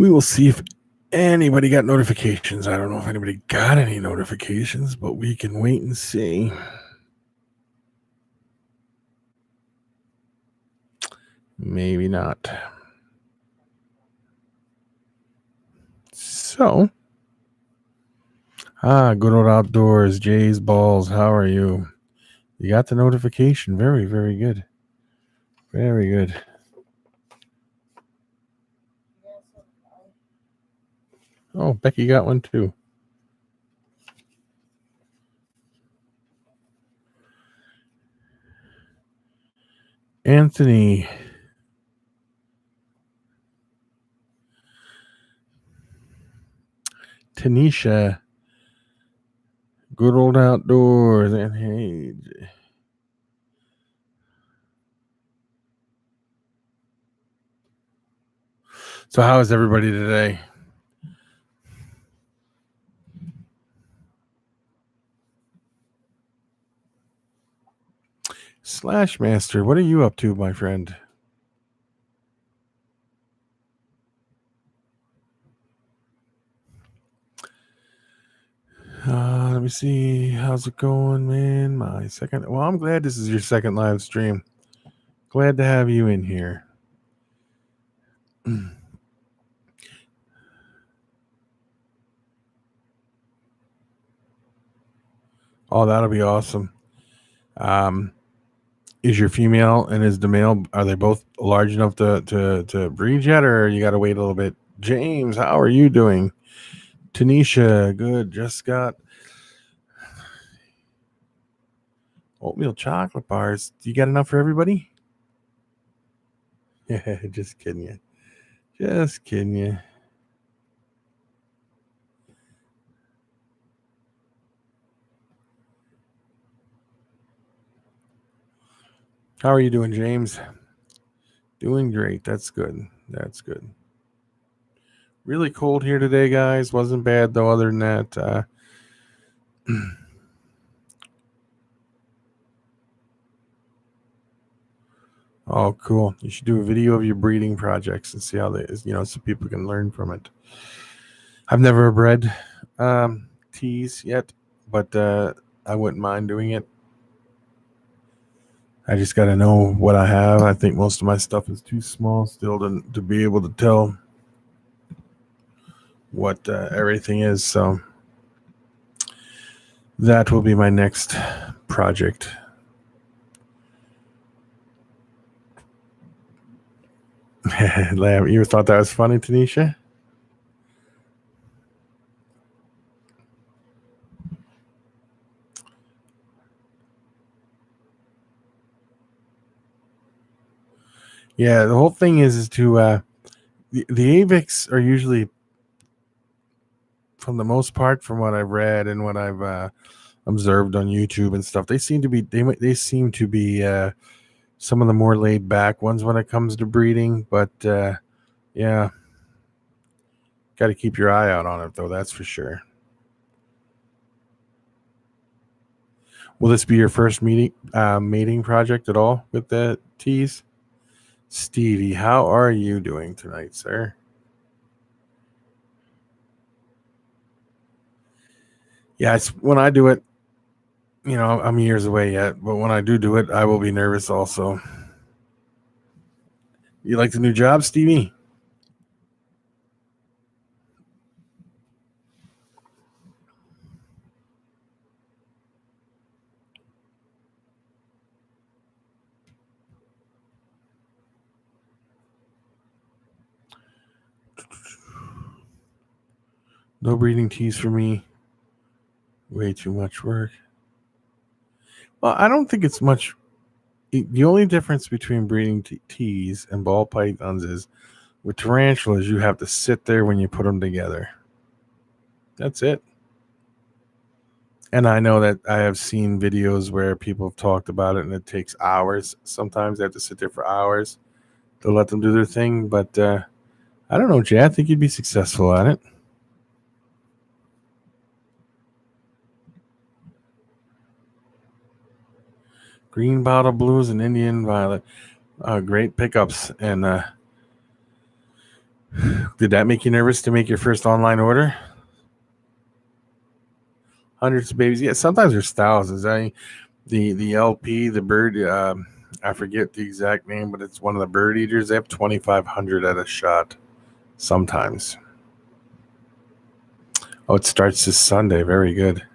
We will see if anybody got notifications. I don't know if anybody got any notifications, but we can wait and see. Maybe not. So, good old outdoors, Jay's balls. How are you? You got the notification. Very, very good. Very good. Oh, Becky got one too. Anthony. Tanisha. Good old outdoors. And hey. So, how is everybody today? Slash Master, what are you up to, my friend? Let me see. How's it going, man? Well, I'm glad this is your second live stream. Glad to have you in here. Oh, that'll be awesome. Is your female and is the male, are they both large enough to breed yet, or you got to wait a little bit? James, how are you doing? Tanisha, good. Just got oatmeal chocolate bars. Do you got enough for everybody? Yeah, just kidding you. Just kidding you. How are you doing, James? Doing great. That's good. That's good. Really cold here today, guys. Wasn't bad, though, other than that. Oh, cool. You should do a video of your breeding projects and see how they, so people can learn from it. I've never bred teas yet, but I wouldn't mind doing it. I just got to know what I have. I think most of my stuff is too small still to be able to tell what everything is. So that will be my next project. You thought that was funny, Tanisha? Yeah, the whole thing is to the AVICs are usually, from the most part, from what I've read and what I've observed on YouTube and stuff, they seem to be some of the more laid back ones when it comes to breeding. But yeah, got to keep your eye out on it, though. That's for sure. Will this be your first mating project at all with the teas? Stevie, how are you doing tonight, sir? Yeah, when I do it, I'm years away yet, but when I do it, I will be nervous also. You like the new job, Stevie? No breeding teas for me. Way too much work. Well, I don't think it's much. The only difference between breeding teas and ball pythons is with tarantulas, you have to sit there when you put them together. That's it. And I know that I have seen videos where people have talked about it and it takes hours. Sometimes they have to sit there for hours to let them do their thing. But I don't know, Jay. I think you'd be successful at it. Green bottle blues and Indian violet. Great pickups. And Did that make you nervous to make your first online order? Hundreds of babies. Yeah, sometimes there's thousands. The LP, the bird. I forget the exact name, but it's one of the bird eaters. They have 2,500 at a shot. Sometimes. Oh, it starts this Sunday. Very good.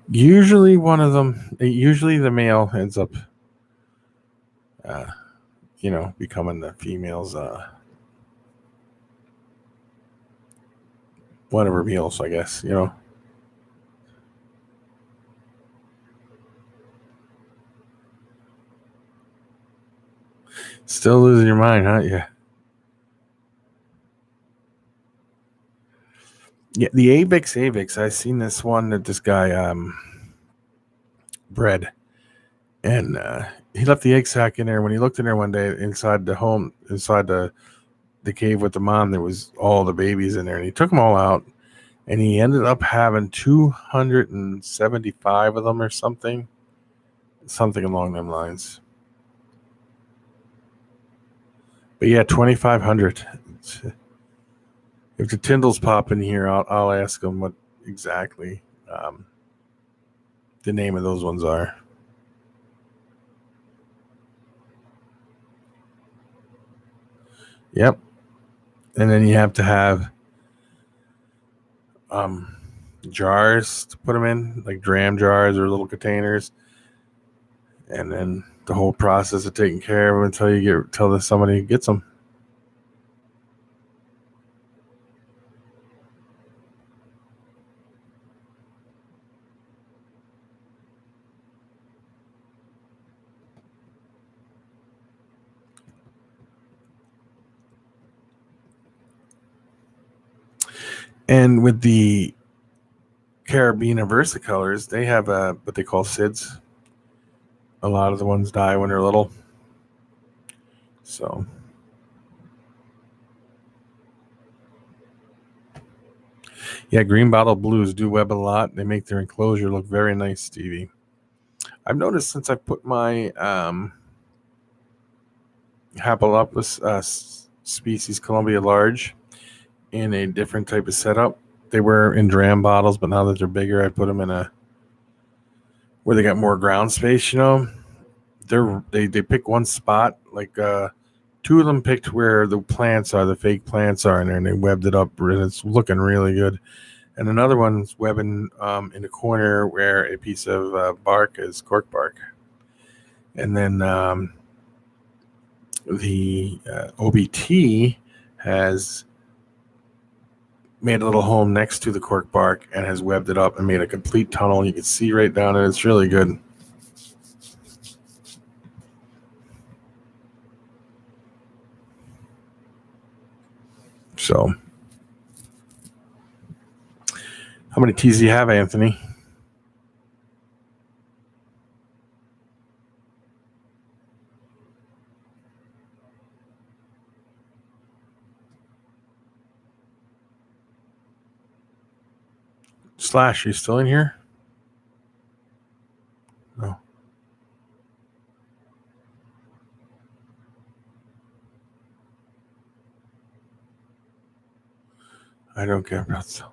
Usually one of them. Usually the male ends up, becoming the female's one of her meals. I guess Still losing your mind, huh? Yeah. Yeah, the Avix. I seen this one that this guy bred, and he left the egg sac in there. When he looked in there one day inside the cave with the mom, there was all the babies in there, and he took them all out, and he ended up having 275 of them or something along them lines. But yeah, 2,500. If the Tyndalls pop in here, I'll ask them what exactly the name of those ones are. Yep. And then you have to have jars to put them in, like dram jars or little containers. And then the whole process of taking care of them until somebody gets them. And with the Carabiner versicolors, they have what they call SIDS. A lot of the ones die when they're little. So, yeah, green bottle blues do web a lot. They make their enclosure look very nice, Stevie. I've noticed since I put my Hapalopus species Columbia large in a different type of setup. They were in dram bottles, but now that they're bigger, I put them in where they got more ground space. They pick one spot, like two of them picked where the fake plants are in there, and they webbed it up, and it's looking really good. And another one's webbing in the corner where a piece of bark is cork bark. And then the OBT has made a little home next to the cork bark and has webbed it up and made a complete tunnel. You can see right down it. It's really good. So, how many teas do you have, Anthony? Slash, you still in here? No. I don't care about that.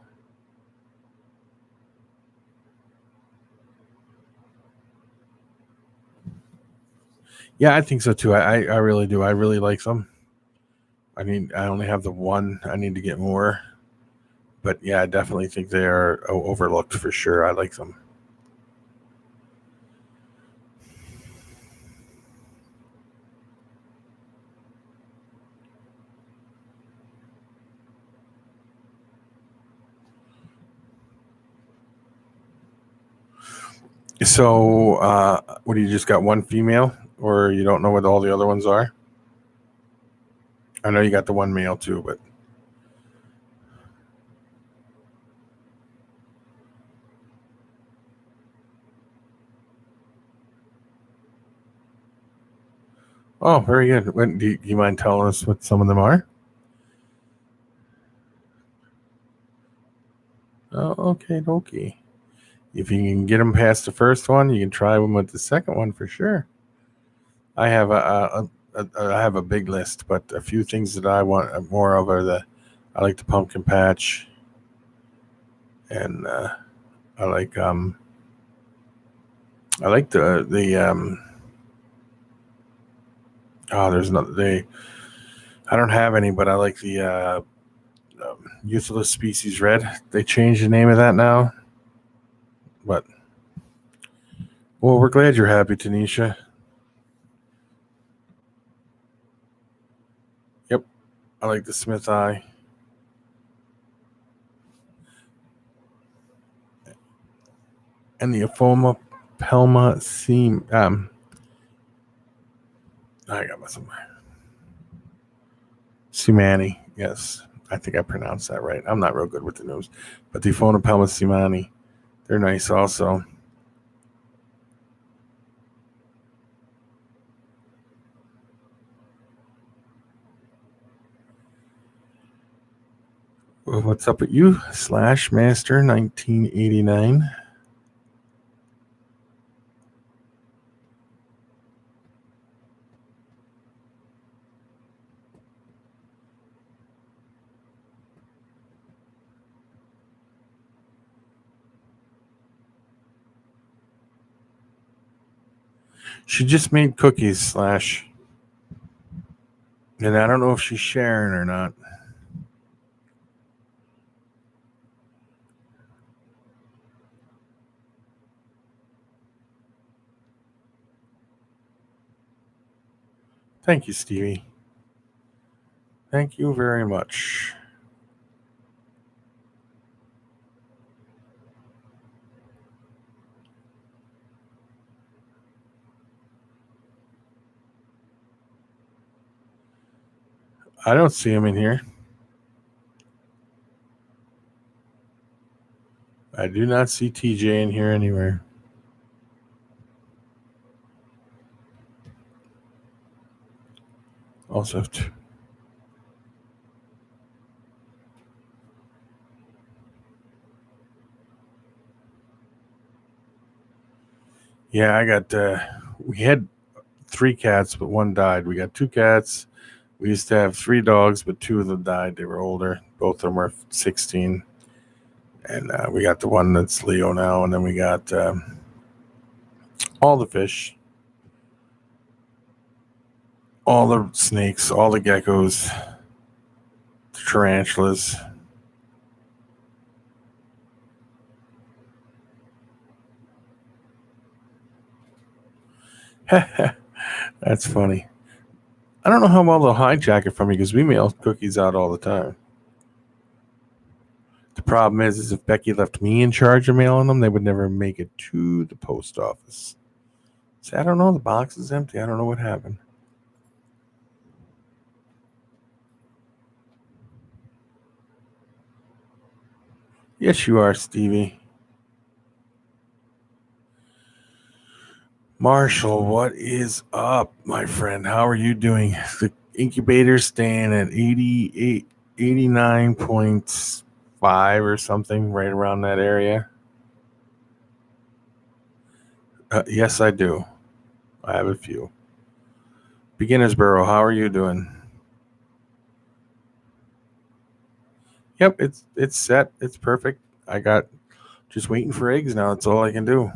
Yeah, I think so too. I really do. I really like them. I only have the one. I need to get more. But yeah, I definitely think they are overlooked for sure. I like them. So, what do you just got one female, or you don't know what all the other ones are? I know you got the one male too, but oh, very good. Do you mind telling us what some of them are? Oh, okay. If you can get them past the first one, you can try them with the second one for sure. I have I have a big list, but a few things that I want more of are I like the pumpkin patch, and I like the there's not they I don't have any, but I like the Euthalus species red. They changed the name of that now, but well, we're glad you're happy, Tanisha. Yep, I like the Smith Eye. And the Aphoma Pelma seam. I got my somewhere. Simani, yes. I think I pronounced that right. I'm not real good with the news. But the Aphoma Pelma Simani, they're nice also. Well, what's up with you? /Master 1989. She just made cookies, / and I don't know if she's sharing or not. Thank you, Stevie. Thank you very much. I don't see him in here. I do not see TJ in here anywhere. Also, yeah, I got. We had 3 cats, but one died. We got 2 cats. We used to have 3 dogs, but 2 of them died. They were older. Both of them were 16. And we got the one that's Leo now, and then we got all the fish, all the snakes, all the geckos, the tarantulas. That's funny. I don't know how well they'll hijack it from me because we mail cookies out all the time. The problem is if Becky left me in charge of mailing them, they would never make it to the post office. See, I don't know. The box is empty. I don't know what happened. Yes, you are, Stevie. Marshall, what is up, my friend? How are you doing? The incubator's staying at 89.5 or something, right around that area. Yes, I do. I have a few. Beginnersboro, how are you doing? Yep, it's set. It's perfect. I got just waiting for eggs now. That's all I can do.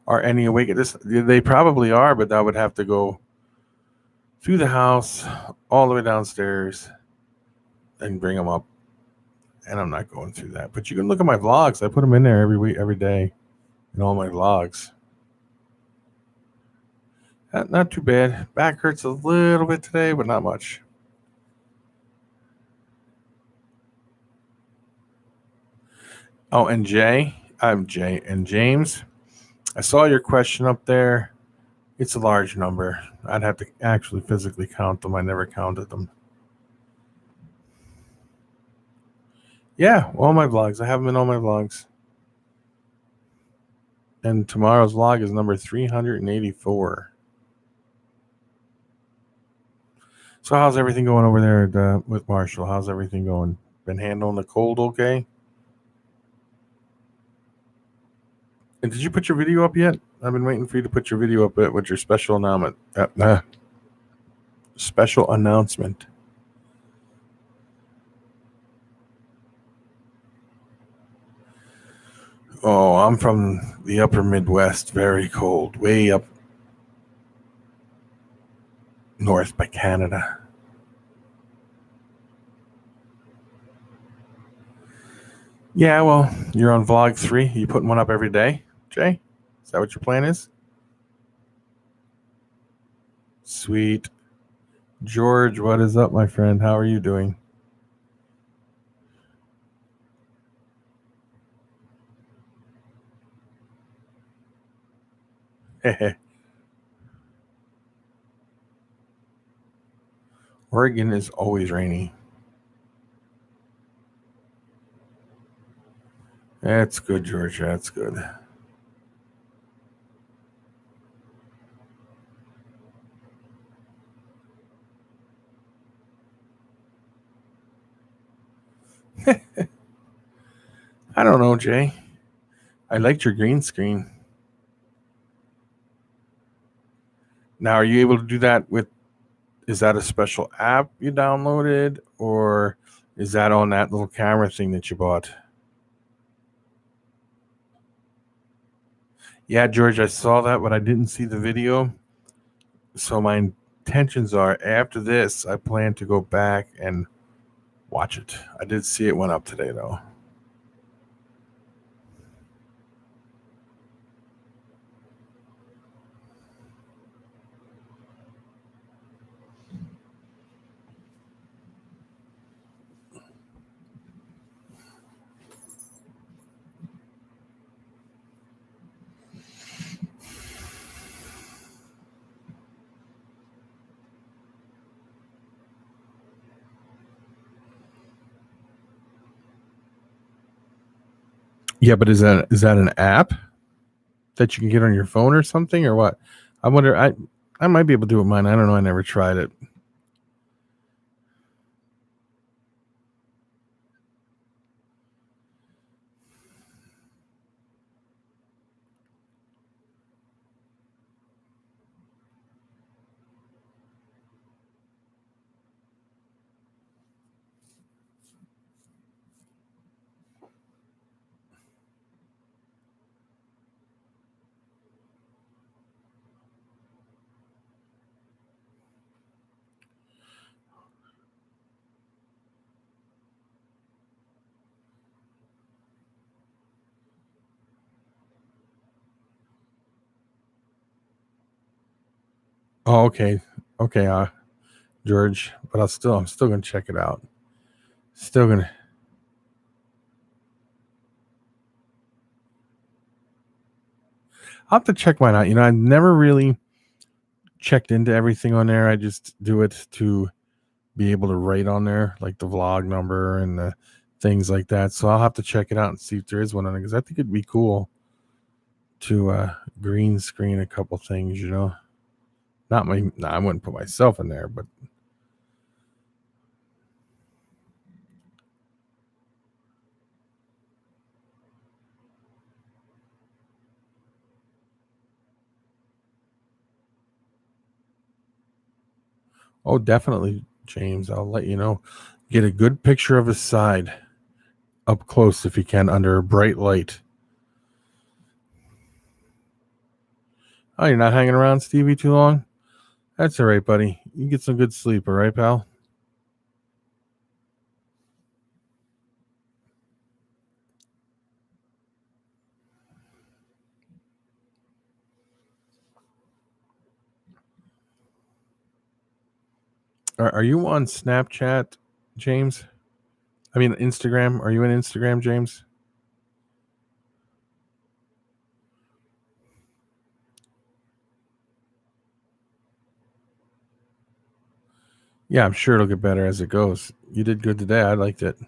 Are any awake at this? They probably are, but that would have to go through the house, all the way downstairs, and bring them up. And I'm not going through that. But you can look at my vlogs. I put them in there every week, every day, in all my vlogs. Not too bad. Back hurts a little bit today, but not much. Oh, and Jay and James. I saw your question up there. It's a large number. I'd have to actually physically count them. I never counted them. Yeah, all my vlogs. I have them in all my vlogs. And tomorrow's vlog is number 384. So how's everything going over there with Marshall? How's everything going? Been handling the cold okay? And did you put your video up yet? I've been waiting for you to put your video up with your special announcement. Special announcement. Oh, I'm from the upper Midwest, very cold, way up north by Canada. Yeah, well, you're on vlog 3. You putting one up every day, Jay? Is that what your plan is? Sweet. George, what is up, my friend? How are you doing? Oregon is always rainy. That's good, George. That's good. I don't know, Jay. I liked your green screen. Now, are you able to do that with? Is that a special app you downloaded, or is that on that little camera thing that you bought? Yeah, George, I saw that, but I didn't see the video. So my intentions are after this, I plan to go back and watch it. I did see it went up today, though. Yeah, but is that an app that you can get on your phone or something, or what? I wonder. I might be able to do it mine. I don't know. I never tried it. Oh, okay, okay, George. But I'm still gonna check it out. Still gonna. I'll have to check mine out. I never really checked into everything on there. I just do it to be able to write on there, like the vlog number and the things like that. So I'll have to check it out and see if there is one on it because I think it'd be cool to green screen a couple things. Not my. No, I wouldn't put myself in there, but oh, definitely, James. I'll let you know. Get a good picture of his side up close if you can under a bright light. Oh, you're not hanging around Stevie too long? That's all right, buddy. You get some good sleep, all right, pal? Are you on Snapchat, James? I mean, Instagram. Are you in Instagram, James? Yeah, I'm sure it'll get better as it goes. You did good today. I liked it.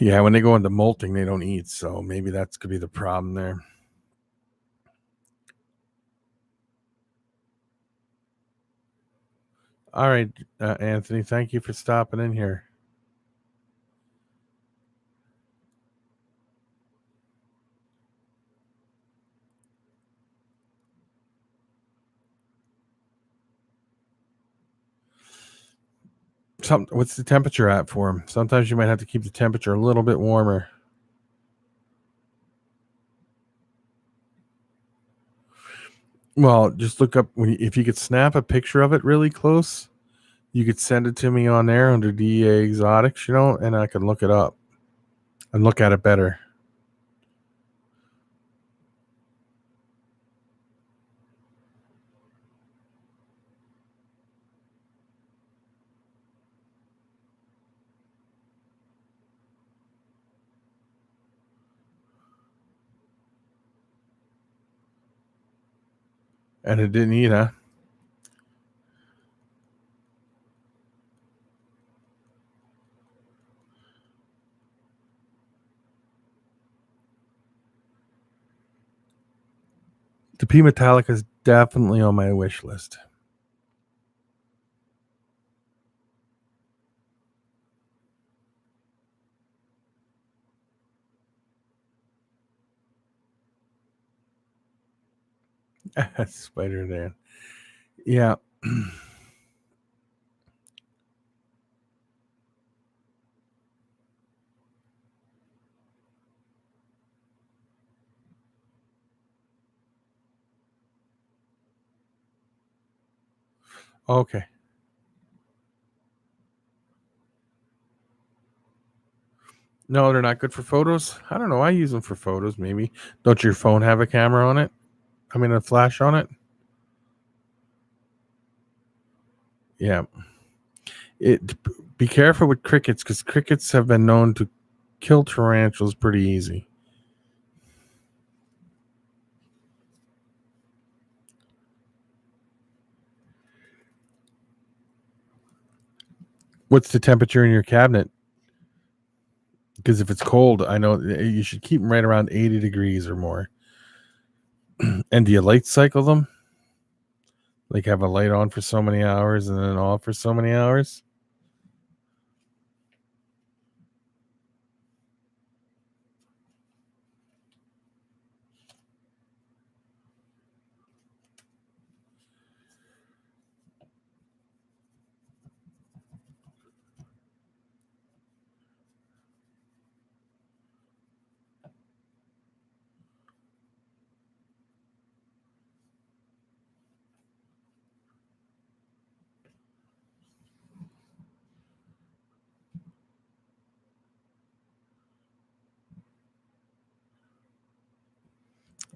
Yeah, when they go into molting, they don't eat, so maybe that's could be the problem there. All right, Anthony, thank you for stopping in here. What's the temperature at for them? Sometimes you might have to keep the temperature a little bit warmer. Well, just look up if you could snap a picture of it really close. You could send it to me on there under DEA Exotics, and I can look it up and look at it better. And it didn't eat, huh? The P Metallica is definitely on my wish list. Spider Dan. Yeah. Okay. No, they're not good for photos. I don't know. I use them for photos, maybe. Don't your phone have a camera on it? I mean, a flash on it? Yeah. Be careful with crickets because crickets have been known to kill tarantulas pretty easy. What's the temperature in your cabinet? Because if it's cold, I know you should keep them right around 80 degrees or more. And do you light cycle them? Like have a light on for so many hours and then off for so many hours?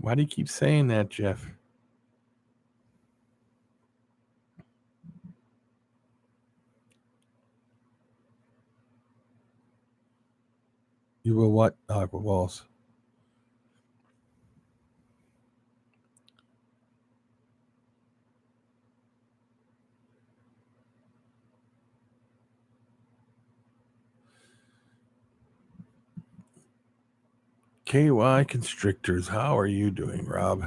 Why do you keep saying that, Jeff? You will what? Aqua balls. KY Constrictors. How are you doing, Rob?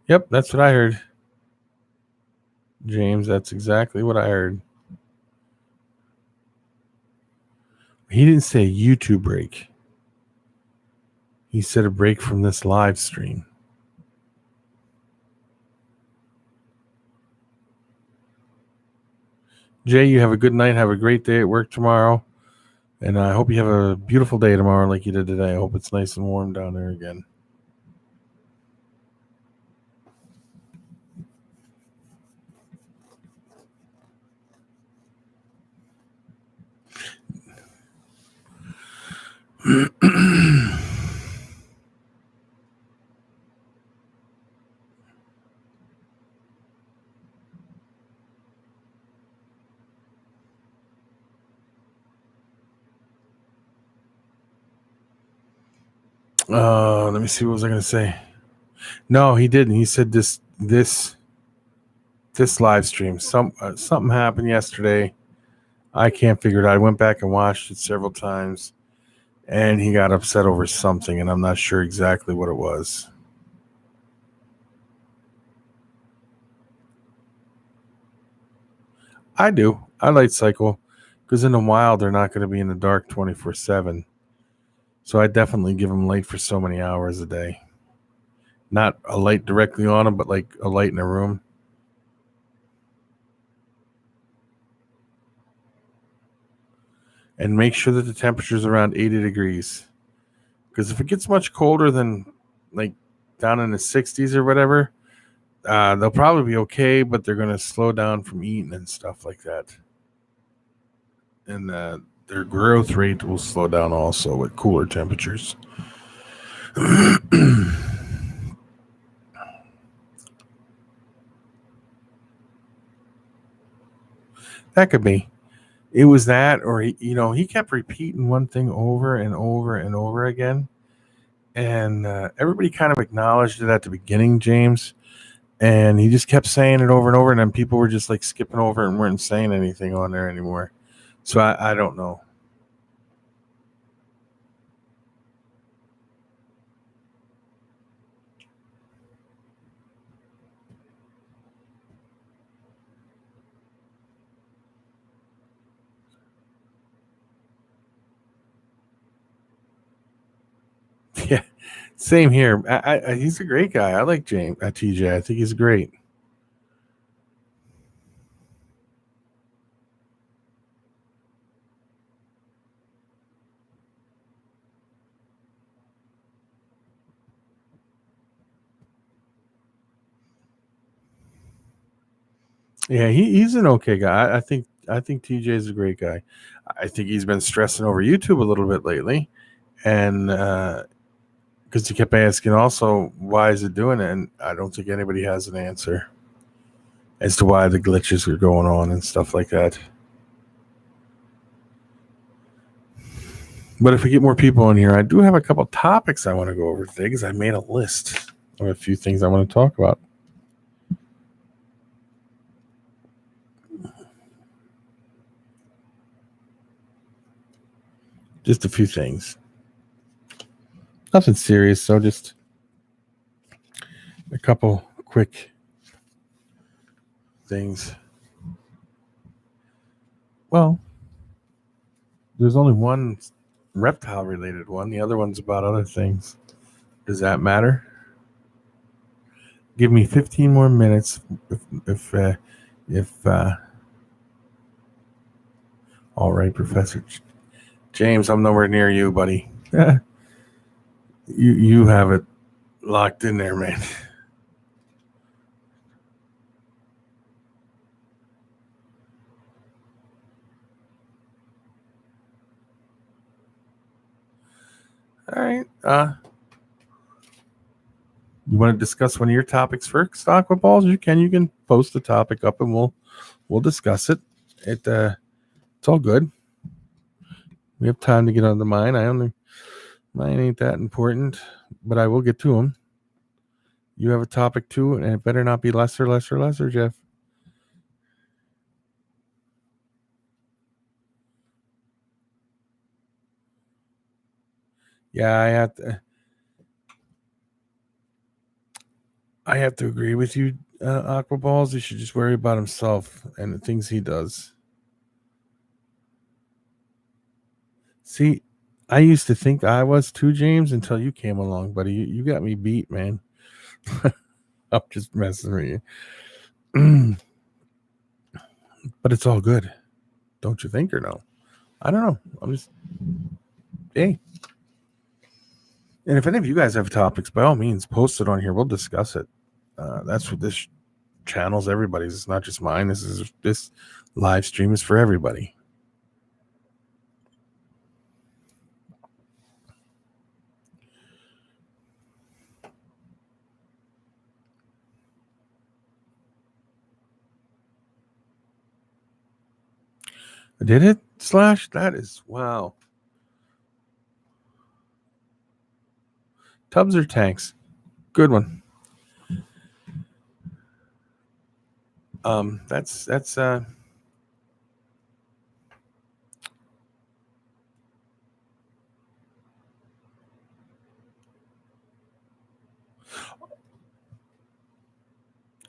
Yep, that's what I heard. James, that's exactly what I heard. He didn't say YouTube break. He said a break from this live stream. Jay, you have a good night. Have a great day at work tomorrow. And I hope you have a beautiful day tomorrow like you did today. I hope it's nice and warm down there again. Let me see. What was I going to say? No, he didn't. He said this this live stream. Something happened yesterday. I can't figure it out. I went back and watched it several times, and he got upset over something, and I'm not sure exactly what it was. I do. I light cycle because in the wild they're not going to be in the dark 24/7. So I definitely give them light for so many hours a day. Not a light directly on them, but like a light in a room. And make sure that the temperature is around 80 degrees. Because if it gets much colder than like down in the 60s or whatever, they'll probably be okay, but they're going to slow down from eating and stuff like that. And their growth rate will slow down also with cooler temperatures. That could be. It was that, or he kept repeating one thing over and over and over again, and everybody kind of acknowledged it at the beginning, James, and he just kept saying it over and over, and then people were just like skipping over it and weren't saying anything on there anymore. So I don't know. Yeah, same here. He's a great guy. I like James TJ. I think he's great. Yeah, he's an okay guy. I think TJ is a great guy. I think he's been stressing over YouTube a little bit lately, and because he kept asking also why is it doing it, and I don't think anybody has an answer as to why the glitches are going on and stuff like that. But if we get more people in here, I do have a couple topics I want to go over today because I made a list of a few things I want to talk about. Just a few things. Nothing serious, so just a couple quick things. Well, there's only one reptile related one. The other one's about other things. Does that matter? Give me 15 more minutes if all right, Professor James, I'm nowhere near you, buddy. you have it locked in there, man. All right. You want to discuss one of your topics first, Aqua Balls? You can post the topic up and we'll discuss it. It's all good. We have time to get on the mine. Mine ain't that important, but I will get to them. You have a topic too, and it better not be lesser, Jeff. Yeah, I have to agree with you, Aqua Balls. He should just worry about himself and the things he does. See, I used to think I was too, James, until you came along, buddy. You got me beat, man. I'm just messing with you. But it's all good. Don't you think, or no? I don't know. I'm just, hey. And if any of you guys have topics, by all means, post it on here. We'll discuss it. That's what this channel's everybody's. It's not just mine. This live stream is for everybody. Did it? Slash? That is, wow. Tubs or tanks? Good one. That's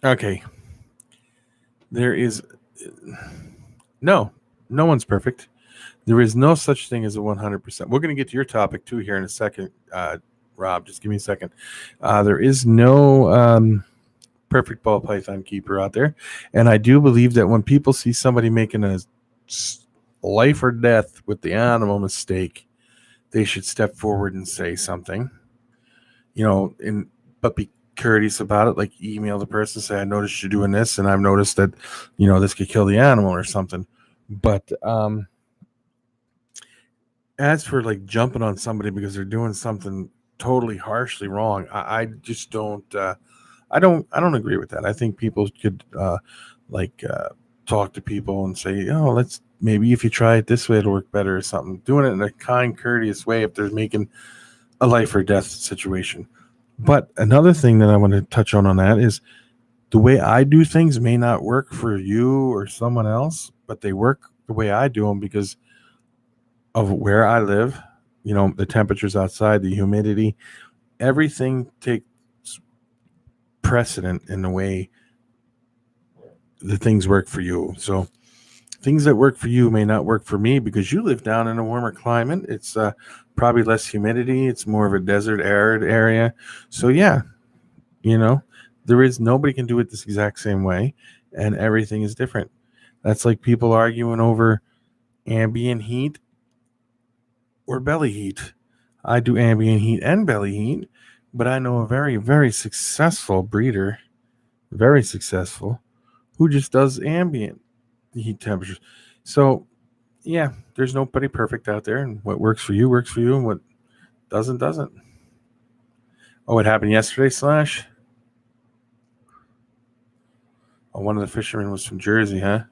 okay. There is no one's perfect. There is no such thing as a 100%. We're going to get to your topic too here in a second, Rob. Just give me a second. There is no perfect ball python keeper out there, and I do believe that when people see somebody making a life or death with the animal mistake, they should step forward and say something. But be courteous about it. Like email the person, say, "I noticed you're doing this, and I've noticed that, this could kill the animal or something." But as for like jumping on somebody because they're doing something totally harshly wrong, I just don't. I don't agree with that. I think people could talk to people and say, "Oh, let's maybe if you try it this way, it'll work better," or something. Doing it in a kind, courteous way if they're making a life or death situation. But another thing that I want to touch on that is the way I do things may not work for you or someone else, but they work the way I do them because of where I live. The temperatures outside, the humidity, everything takes precedent in the way the things work for you. So things that work for you may not work for me because you live down in a warmer climate. It's probably less humidity. It's more of a desert arid area. So yeah, there is nobody can do it this exact same way, and everything is different. That's like people arguing over ambient heat or belly heat. I do ambient heat and belly heat, but I know a very, very successful breeder, very successful, who just does ambient heat temperatures. So, yeah, there's nobody perfect out there, and what works for you, and what doesn't. Oh, what happened yesterday, Slash? Oh, one of the fishermen was from Jersey, huh?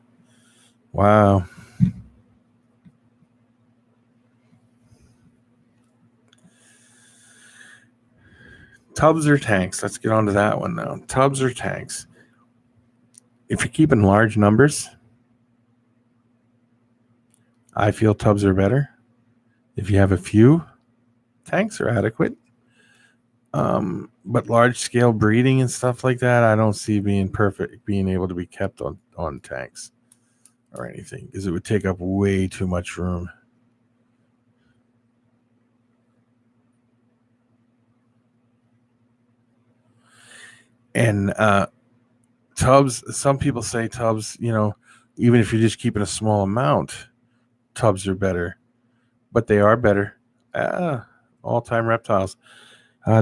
Wow. Tubs or tanks? Let's get on to that one now. Tubs or tanks? If you're keeping large numbers, I feel tubs are better. If you have a few, tanks are adequate. But large scale breeding and stuff like that, I don't see being able to be kept on tanks or anything because it would take up way too much room. And tubs, some people say tubs, even if you're just keeping a small amount, tubs are better, but they are better. All-time reptiles.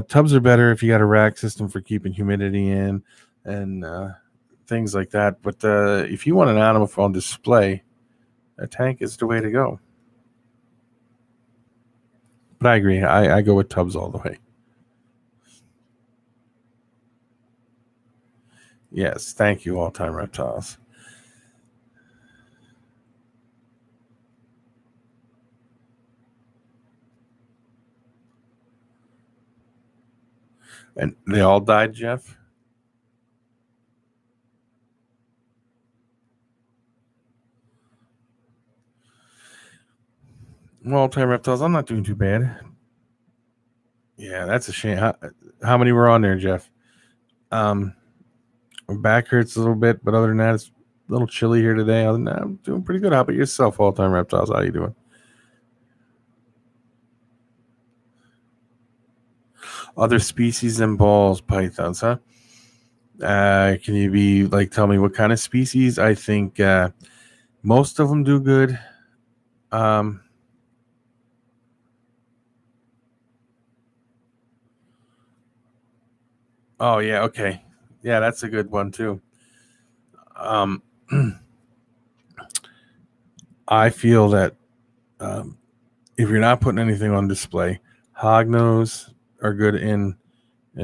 Tubs are better if you got a rack system for keeping humidity in and things like that. But if you want an animal for on display, a tank is the way to go. But I agree. I go with tubs all the way. Yes, thank you, all-time reptiles. And they all died, Jeff? Well, all-time reptiles, I'm not doing too bad. Yeah, that's a shame. How many were on there, Jeff? My back hurts a little bit, but other than that, it's a little chilly here today. Other than that, I'm doing pretty good. How about yourself, all-time reptiles? How you doing? Other species than balls pythons, huh? Can you tell me what kind of species? I think most of them do good. Um, oh yeah, okay, yeah, that's a good one too. Um, I feel that if you're not putting anything on display, hognose are good in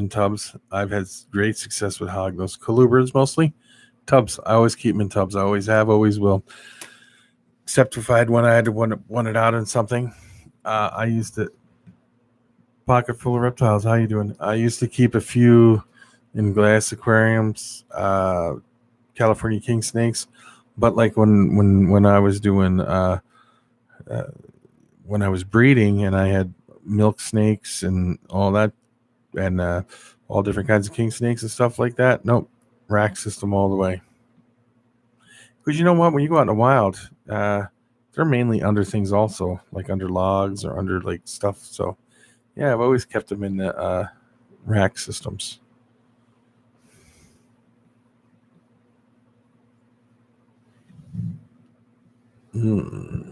tubs. I've had great success with hognose colubrids mostly. Tubs, I always keep them in tubs. I always have, always will. Except if I had I had to want it out in something. I used to pocket full of reptiles. How you doing? I used to keep a few in glass aquariums. California king snakes, but like when I was doing when I was breeding and I had milk snakes and all that and all different kinds of king snakes and stuff like that. Nope, rack system all the way. Because you know what, when you go out in the wild, they're mainly under things also, like under logs or under like stuff. So yeah, I've always kept them in the rack systems. Hmm.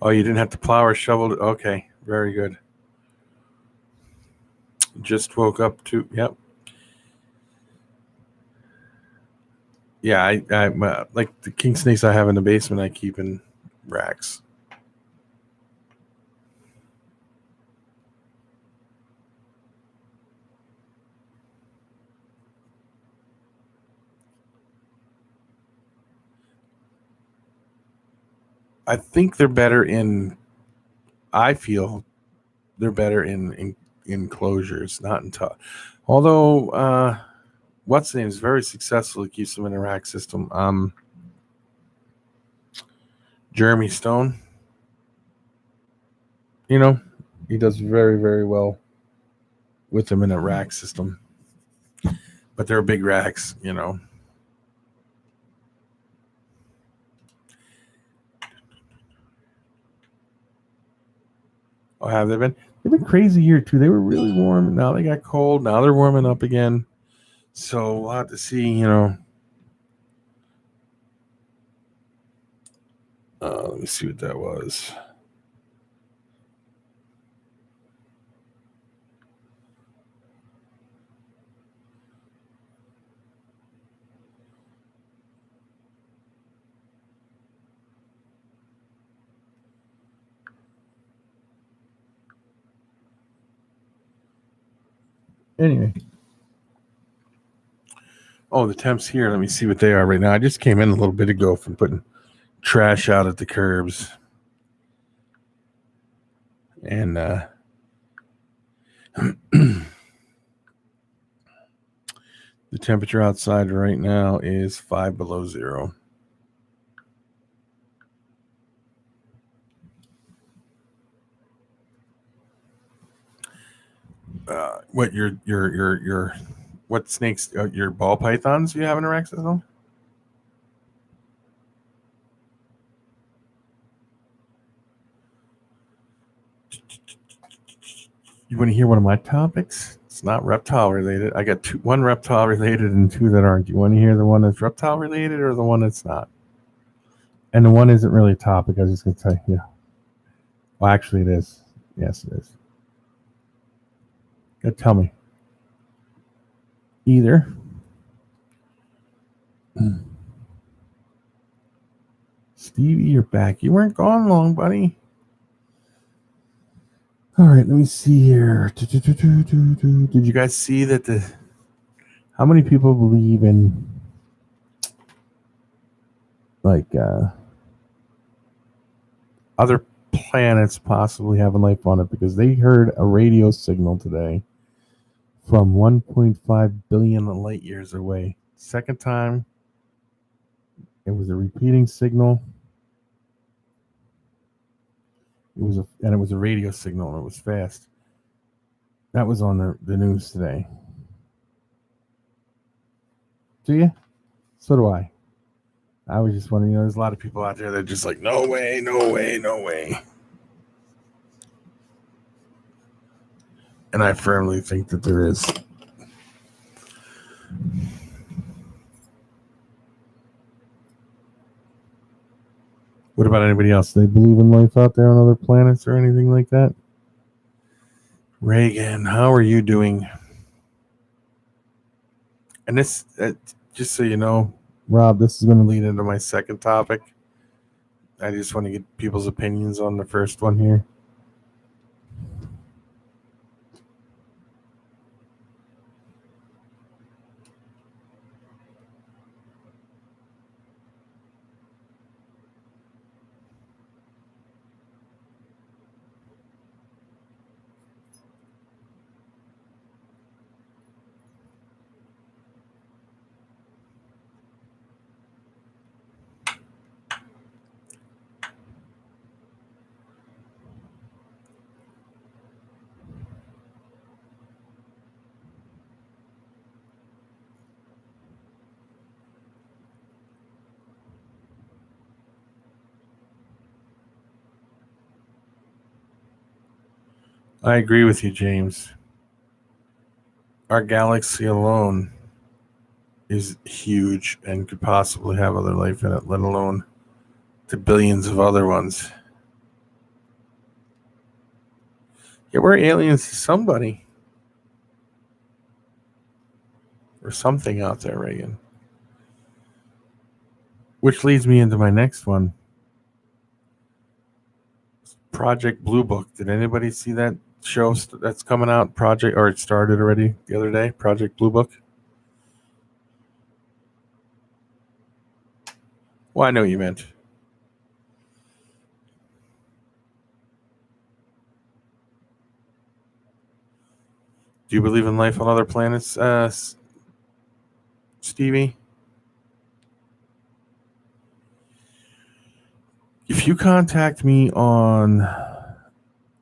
Oh, you didn't have to plow or shovel. Okay, very good. Just woke up to. Yep. Yeah, I like the king snakes I have in the basement. I keep in racks. I think they're better in. I feel they're better in enclosures, not in top. Although, what's the name is very successful. He keeps them in a rack system. Jeremy Stone. You know, he does very very well with them in a rack system. But they're big racks. You know. Oh, have they been? They've been crazy here too. They were really warm. Now they got cold. Now they're warming up again. So we'll have to see. You know. Let me see what that was. Anyway. Oh, the temps here. Let me see what they are right now. I just came in a little bit ago from putting trash out at the curbs. And the temperature outside right now is 5 below zero. What your what snakes? Your ball pythons you have in a rack system? You want to hear one of my topics? It's not reptile related. I got one reptile related and two that aren't. You want to hear the one that's reptile related or the one that's not? And the one isn't really a topic. I was just going to tell you. Well, actually, it is. Yes, it is. Tell me. Either. Stevie, you're back. You weren't gone long, buddy. All right, let me see here. Did you guys see that how many people believe in like other planets possibly having life on it because they heard a radio signal today from 1.5 billion light years away. Second time, it was a repeating signal. It was a radio signal and it was fast. That was on the news today. Do you? So do I. I was just wondering, there's a lot of people out there that are just like, no way, no way, no way. And I firmly think that there is. What about anybody else? They believe in life out there on other planets or anything like that? Reagan, how are you doing? And this, just so you know, Rob, this is going to lead into my second topic. I just want to get people's opinions on the first one here. I agree with you, James. Our galaxy alone is huge and could possibly have other life in it, let alone the billions of other ones. Yeah, we're aliens to somebody or something out there, Reagan. Which leads me into my next one. Project Blue Book. Did anybody see that show that's coming out? Project, or it started already the other day? Project Blue Book. Well, I know what you meant. Do you believe in life on other planets, Stevie? If you contact me on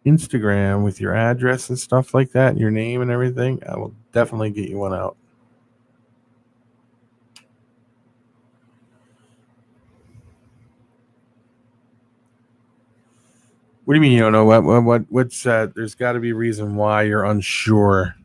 Instagram with your address and stuff like that, and your name and everything, I will definitely get you one out. What do you mean you don't know? What's there's got to be a reason why you're unsure.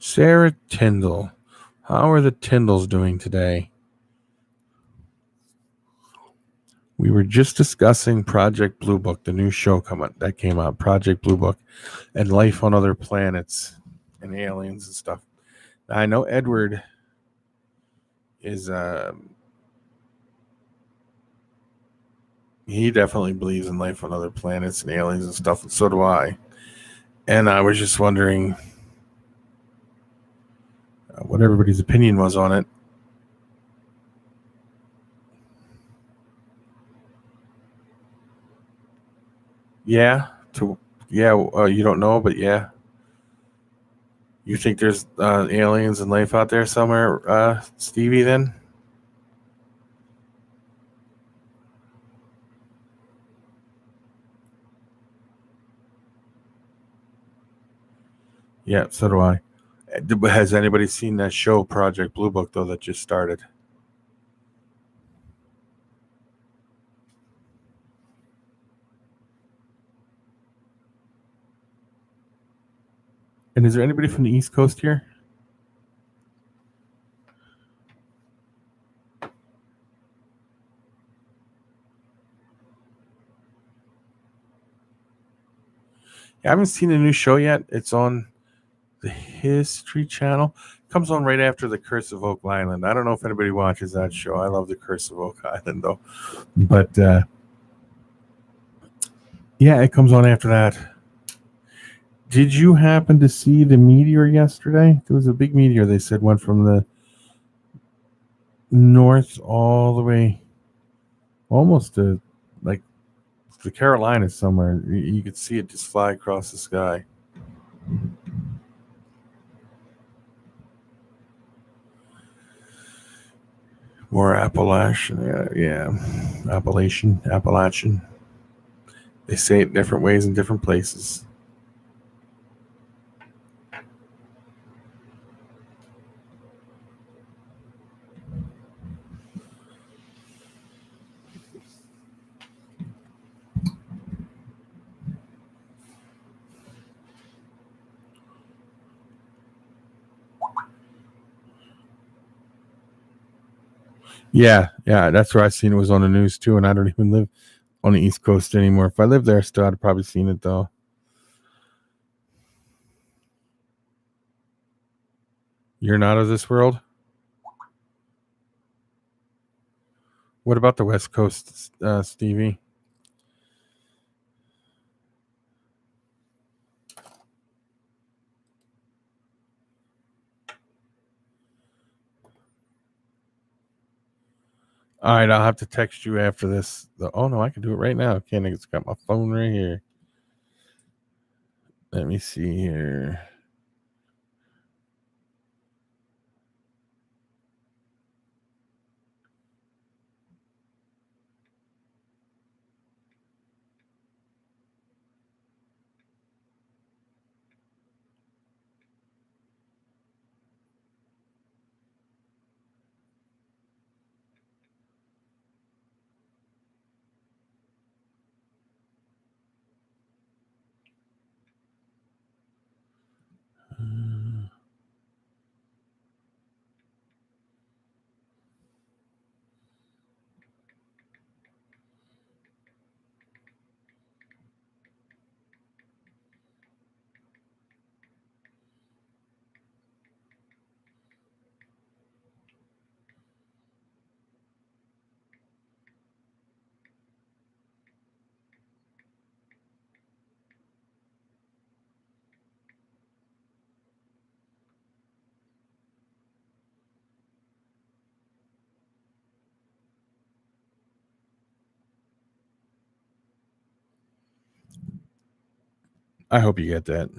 Sarah Tyndall. How are the Tyndalls doing today? We were just discussing Project Blue Book, the new show that came out, Project Blue Book, and life on other planets and aliens and stuff. I know Edward is he definitely believes in life on other planets and aliens and stuff, and so do I. And I was just wondering what everybody's opinion was on it. Yeah, you don't know, but yeah. You think there's aliens and life out there somewhere, Stevie, then? Yeah, so do I. Has anybody seen that show, Project Blue Book, though, that just started? And is there anybody from the East Coast here? Yeah, I haven't seen the new show yet. It's on the History Channel. It comes on right after The Curse of Oak Island. I don't know if anybody watches that show. I love The Curse of Oak Island, though. But yeah, it comes on after that. Did you happen to see the meteor yesterday? There was a big meteor, they said, went from the north all the way almost to like the Carolinas somewhere. You could see it just fly across the sky. More Appalachian, yeah. Appalachian. They say it different ways in different places. Yeah, that's where I seen it was on the news too, and I don't even live on the East Coast anymore. If I lived there still, I'd probably seen it though. You're not of this world? What about the West Coast, Stevie? All right, I'll have to text you after this. Oh no, I can do it right now. Can't I? It's got my phone right here. Let me see here. I hope you get that.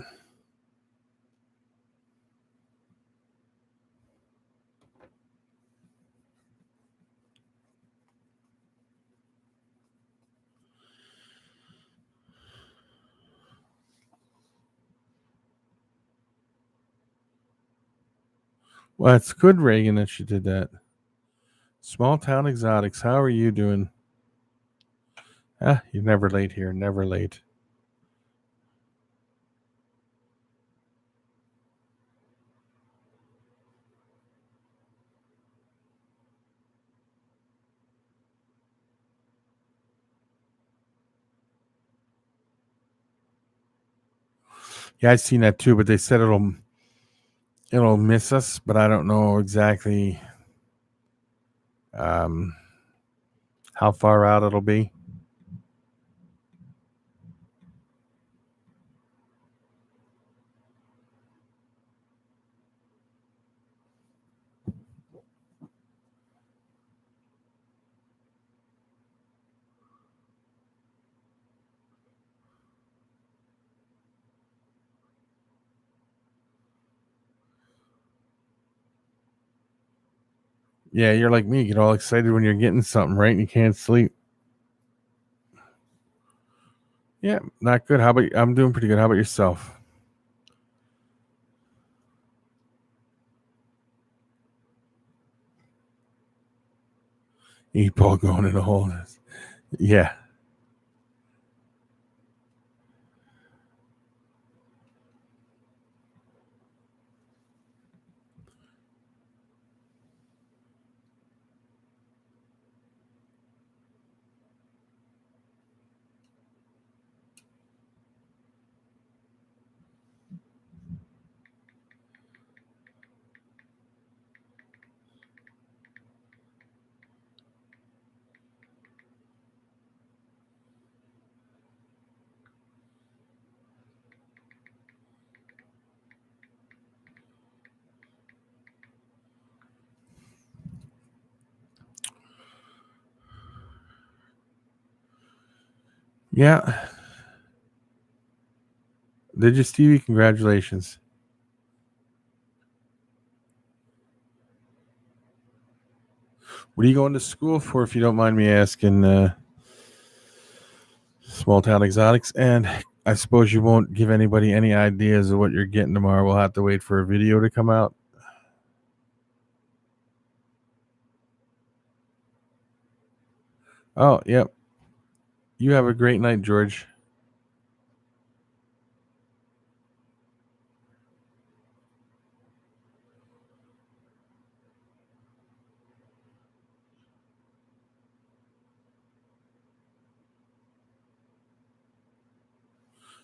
Well, it's good, Reagan, that you did that. Small town exotics. How are you doing? You're never late here. Never late. Yeah, I've seen that too, but they said it'll miss us, but I don't know exactly how far out it'll be. Yeah, you're like me. You get all excited when you're getting something right and you can't sleep. Yeah, not good. How about you? I'm doing pretty good. How about yourself? Eight ball going in the hole. Yeah. Yeah. Did you, Stevie? Congratulations. What are you going to school for, if you don't mind me asking? Small town exotics. And I suppose you won't give anybody any ideas of what you're getting tomorrow. We'll have to wait for a video to come out. Oh, yep. You have a great night, George.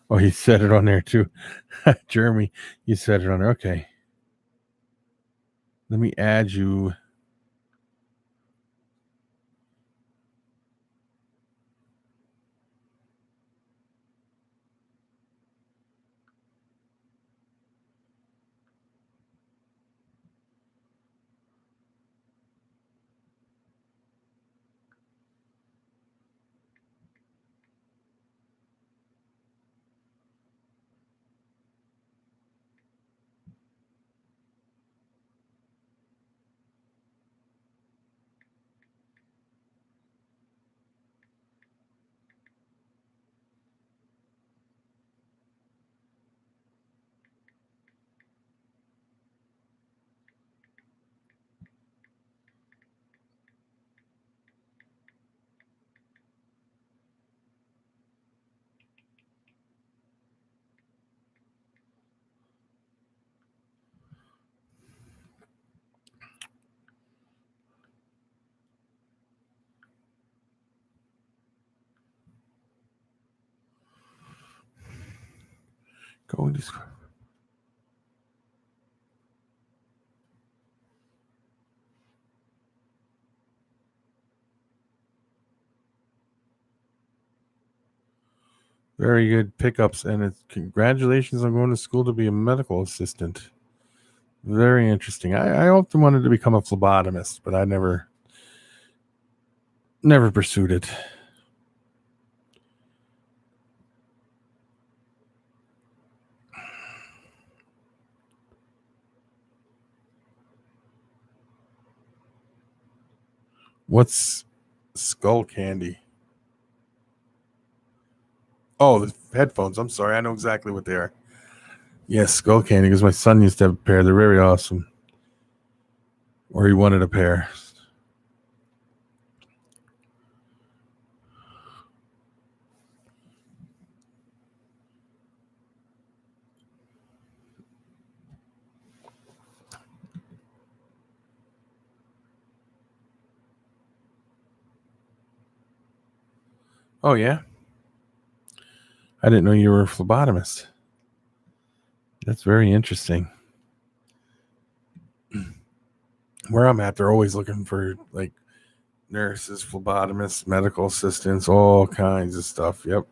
Oh, you said it on there too. Jeremy, you said it on there. Okay. Let me add you. Going to school. Very good pickups, and it's congratulations on going to school to be a medical assistant. Very interesting. I often wanted to become a phlebotomist, but I never pursued it. What's skull candy? Oh, the headphones. I'm sorry. I know exactly what they are. Yes, skull candy, because my son used to have a pair. They're very awesome. Or he wanted a pair. Oh, yeah? I didn't know you were a phlebotomist. That's very interesting. Where I'm at, they're always looking for like nurses, phlebotomists, medical assistants, all kinds of stuff. Yep.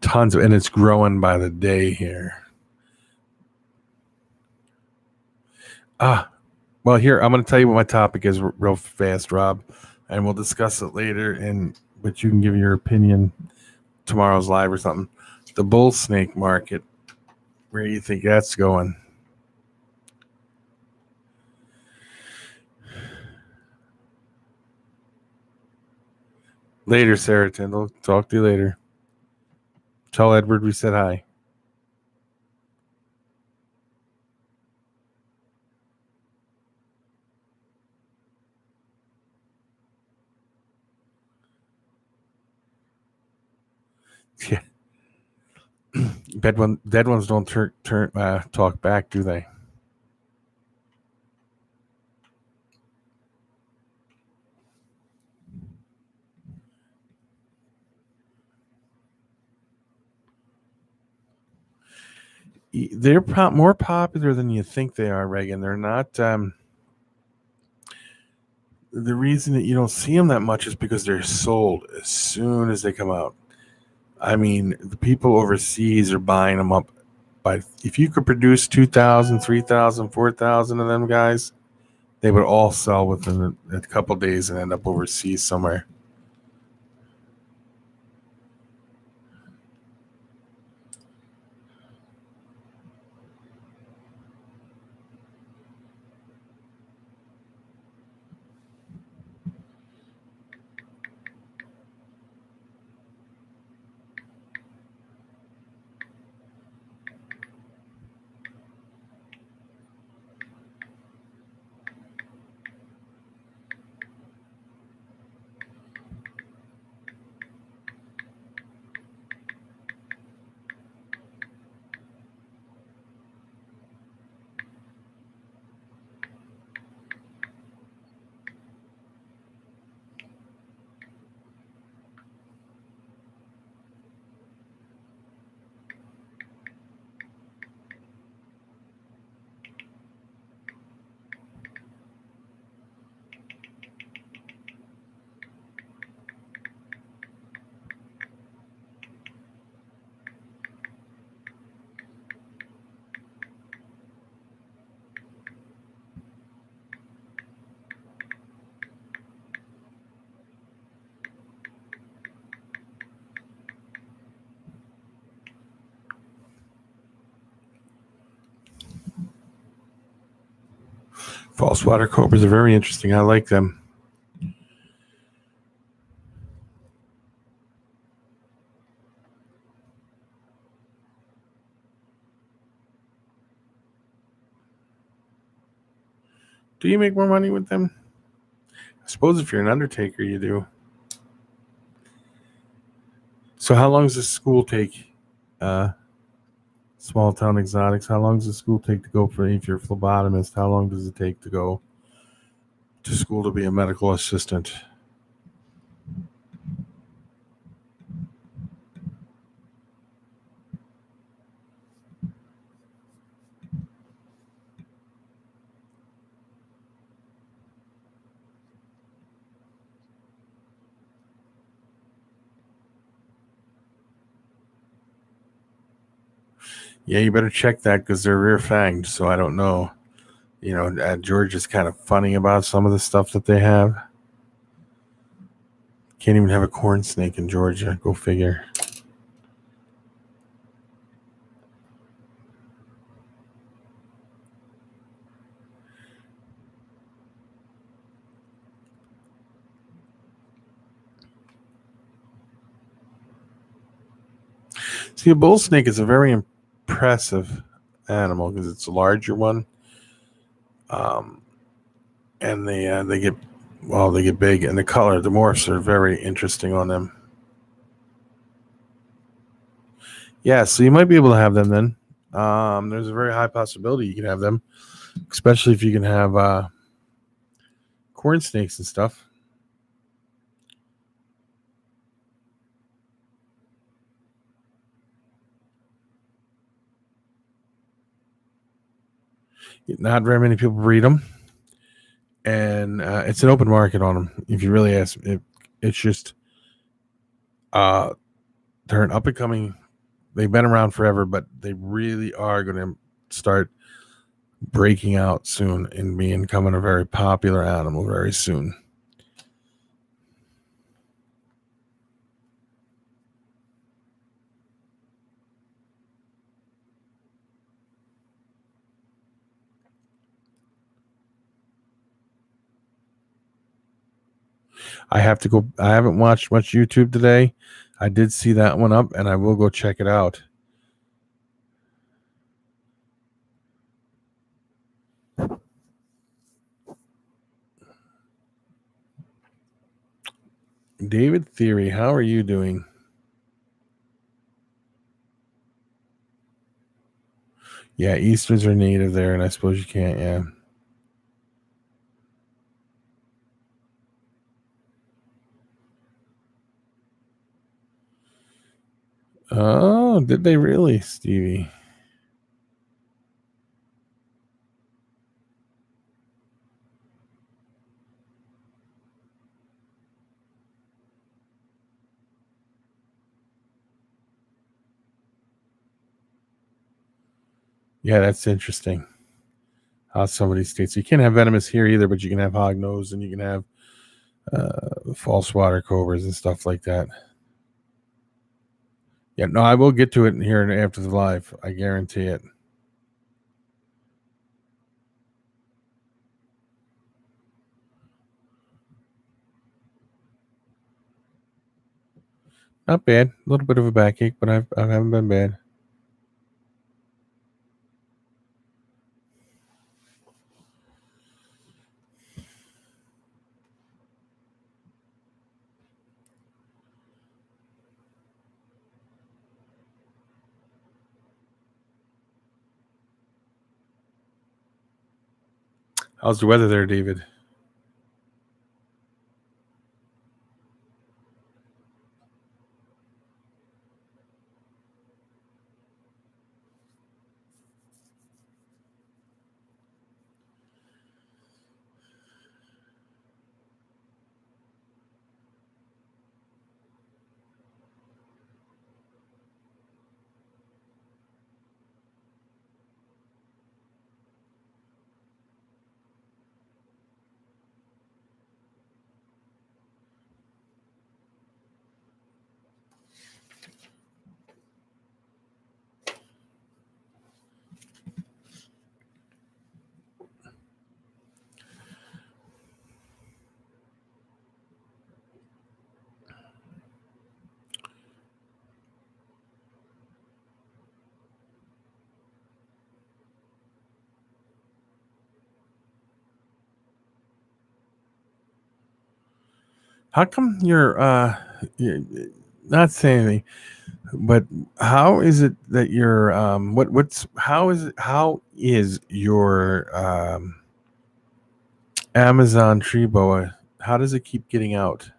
Tons of, and it's growing by the day here. Well, here, I'm going to tell you what my topic is real fast, Rob, and we'll discuss it later. But you can give your opinion tomorrow's live or something. The bull snake market, where do you think that's going? Later, Sarah Tyndall. Talk to you later. Tell Edward we said hi. Yeah. Dead ones don't talk back, do they? They're more popular than you think they are, Reagan. They're not. The reason that you don't see them that much is because they're sold as soon as they come out. I mean, the people overseas are buying them up. But if you could produce 2,000, 3,000, 4,000 of them guys, they would all sell within a couple days and end up overseas somewhere. False water cobras are very interesting. I like them. Do you make more money with them? I suppose if you're an undertaker, you do. So how long does this school take? Small town exotics. How long does the school take to go for if you're a phlebotomist? How long does it take to go to school to be a medical assistant? Yeah, you better check that because they're rear fanged. So I don't know. You know, George is kind of funny about some of the stuff that they have. Can't even have a corn snake in Georgia. Go figure. See, a bull snake is a very impressive animal because it's a larger one, um, and they get they get big, and the color, the morphs are very interesting on them. Yeah, so you might be able to have them then. There's a very high possibility you can have them, especially if you can have corn snakes and stuff. Not very many people breed them, and it's an open market on them. If you really ask, it's just they're an up and coming. They've been around forever, but they really are going to start breaking out soon and becoming a very popular animal very soon. I have to go. I haven't watched much YouTube today. I did see that one up, and I will go check it out. David Theory, how are you doing? Yeah, Easters are native there, and I suppose you can't. Yeah. Oh, did they really, Stevie? Yeah, that's interesting. How some of these states you can't have venomous here either, but you can have hognose and you can have false water cobras and stuff like that. Yeah, no, I will get to it here after the live. I guarantee it. Not bad. A little bit of a backache, but I haven't been bad. How's the weather there, David? How come you're not saying anything, but how is it that you're what's how is your Amazon tree boa? How does it keep getting out?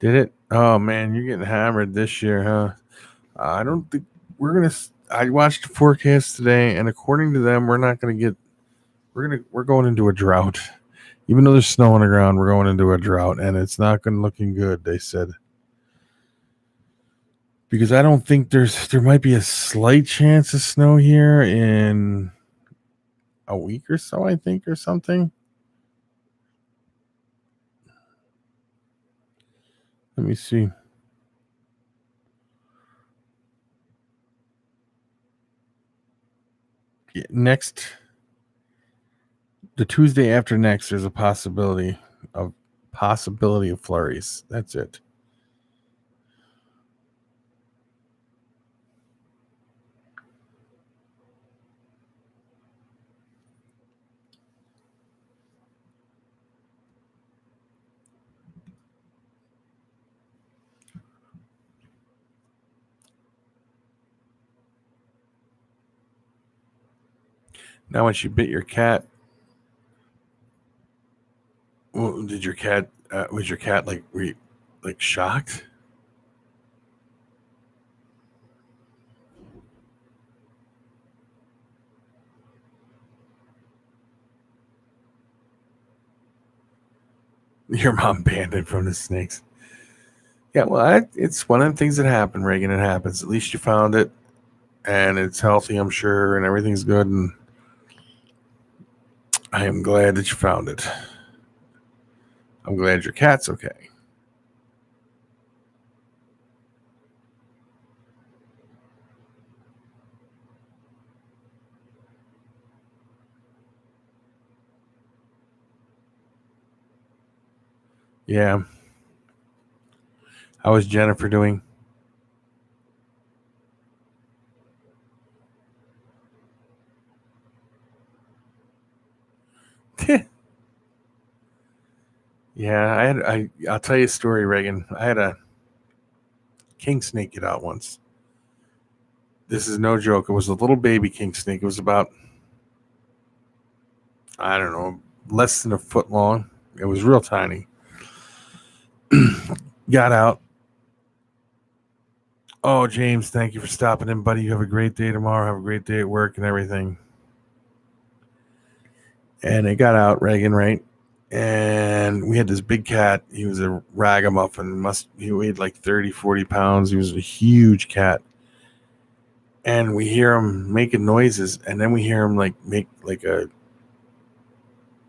Did it? Oh man, you're getting hammered this year, huh? I don't think we're gonna. I watched the forecast today, and according to them, we're not gonna get. We're going into a drought. Even though there's snow on the ground, we're going into a drought, and it's not going to looking good. They said because I don't think there might be a slight chance of snow here in a week or so. I think or something. Let me see. Next, the Tuesday after next, there's a possibility possibility of flurries. That's it. Now, when she bit your cat, did your cat was your cat like shocked? Your mom banned it from the snakes. Yeah, well, it's one of the things that happen, Reagan. It happens. At least you found it, and it's healthy, I'm sure, and everything's good. And I am glad that you found it. I'm glad your cat's okay. Yeah. How is Jennifer doing? Yeah, I'll tell you a story, Reagan. I had a king snake get out once. This is no joke. It was a little baby king snake. It was about, I don't know, less than a foot long. It was real tiny. Got out. Oh, James, thank you for stopping in, buddy. You have a great day tomorrow. Have a great day at work and everything. And it got out, Reagan, right? And we had this big cat. He was a ragamuffin. He weighed like 30, 40 pounds. He was a huge cat. And we hear him making noises, and then we hear him make like a,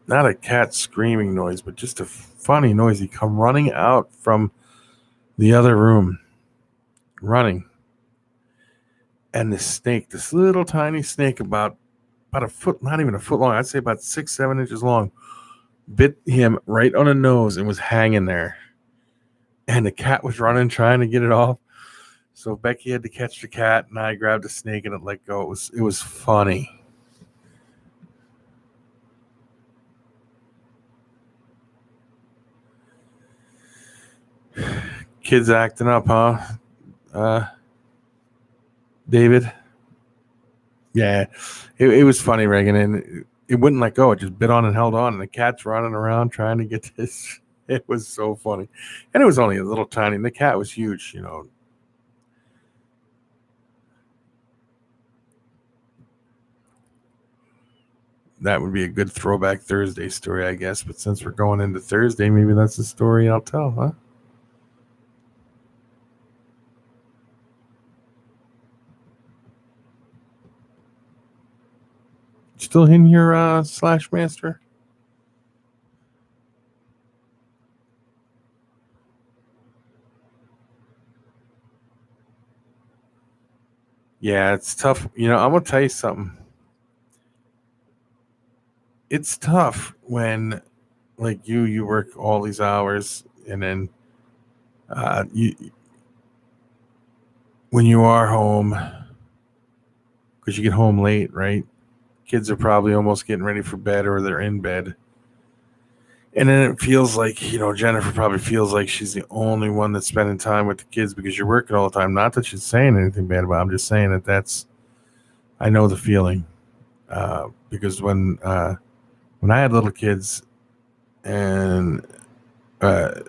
not a cat screaming noise, but just a funny noise. He come running out from the other room, running. And the snake, this little tiny snake, about a foot, not even a foot long, I'd say about 6, 7 inches long, bit him right on the nose and was hanging there. And the cat was running, trying to get it off. So Becky had to catch the cat, and I grabbed the snake and it let go. It was funny. Kids acting up, huh? David? Yeah. It was funny, Reagan, and it wouldn't let go. It just bit on and held on, and the cat's running around trying to get this. It was so funny. And it was only a little tiny, and the cat was huge, That would be a good throwback Thursday story, I guess. But since we're going into Thursday, maybe that's the story I'll tell, huh? Still in your Slash Master? Yeah, it's tough. I'm gonna tell you something. It's tough when, like you work all these hours, and then you when you are home, because you get home late, right? Kids are probably almost getting ready for bed, or they're in bed. And then it feels like, Jennifer probably feels like she's the only one that's spending time with the kids because you're working all the time. Not that she's saying anything bad about it. I'm just saying I know the feeling. Because when I had little kids, and so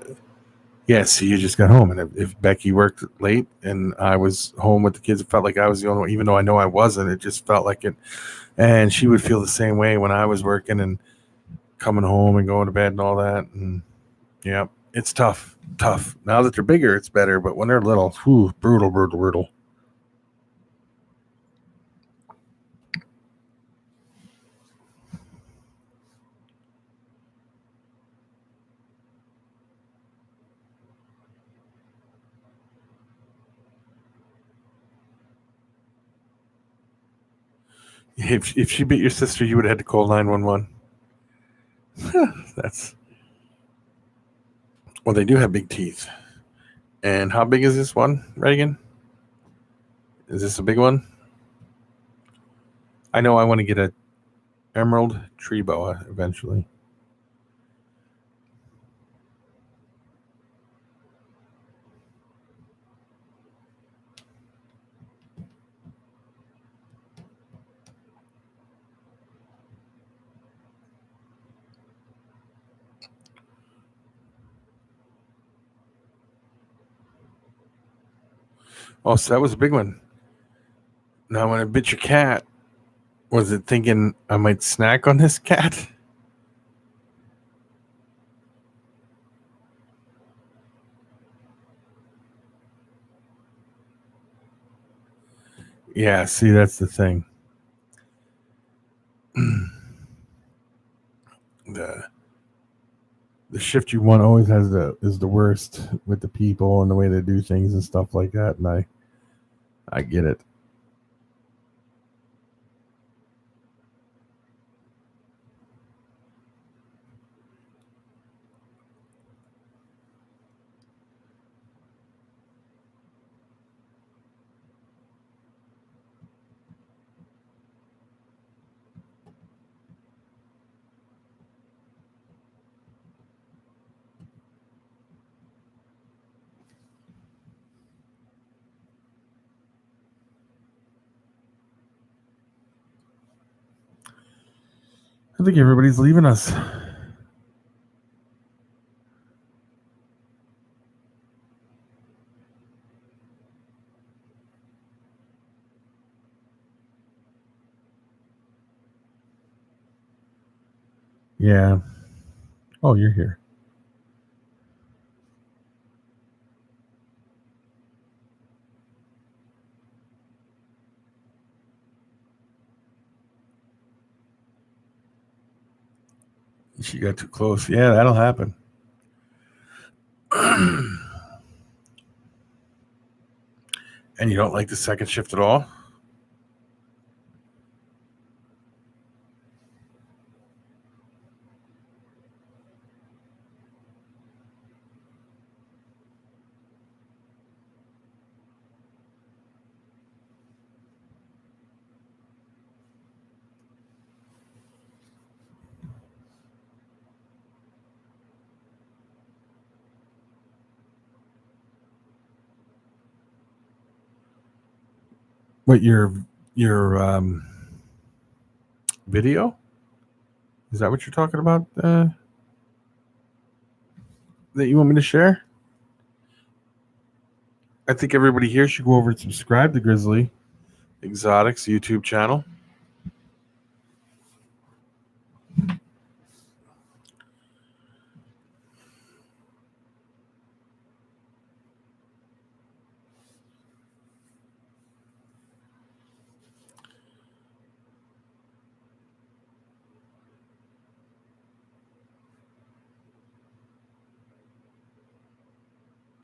you just got home. And if Becky worked late and I was home with the kids, it felt like I was the only one, even though I know I wasn't. It just felt like it. And she would feel the same way when I was working and coming home and going to bed and all that. And yeah, it's tough. Now that they're bigger, it's better. But when they're little, brutal. If she beat your sister, you would have had to call 911. That's Well, they do have big teeth. And how big is this one, Reagan? Is this a big one? I know I want to get a emerald tree boa eventually. Oh, so that was a big one. Now, when I bit your cat, was it thinking I might snack on this cat? Yeah, see, that's the thing. the the shift you want always is the worst with the people and the way they do things and stuff like that. And I get it. I think everybody's leaving us. Yeah. Oh, you're here. She got too close. Yeah, that'll happen. And you don't like the second shift at all? What your video? Is that what you're talking about? That you want me to share? I think everybody here should go over and subscribe to Grizzly Exotics YouTube channel.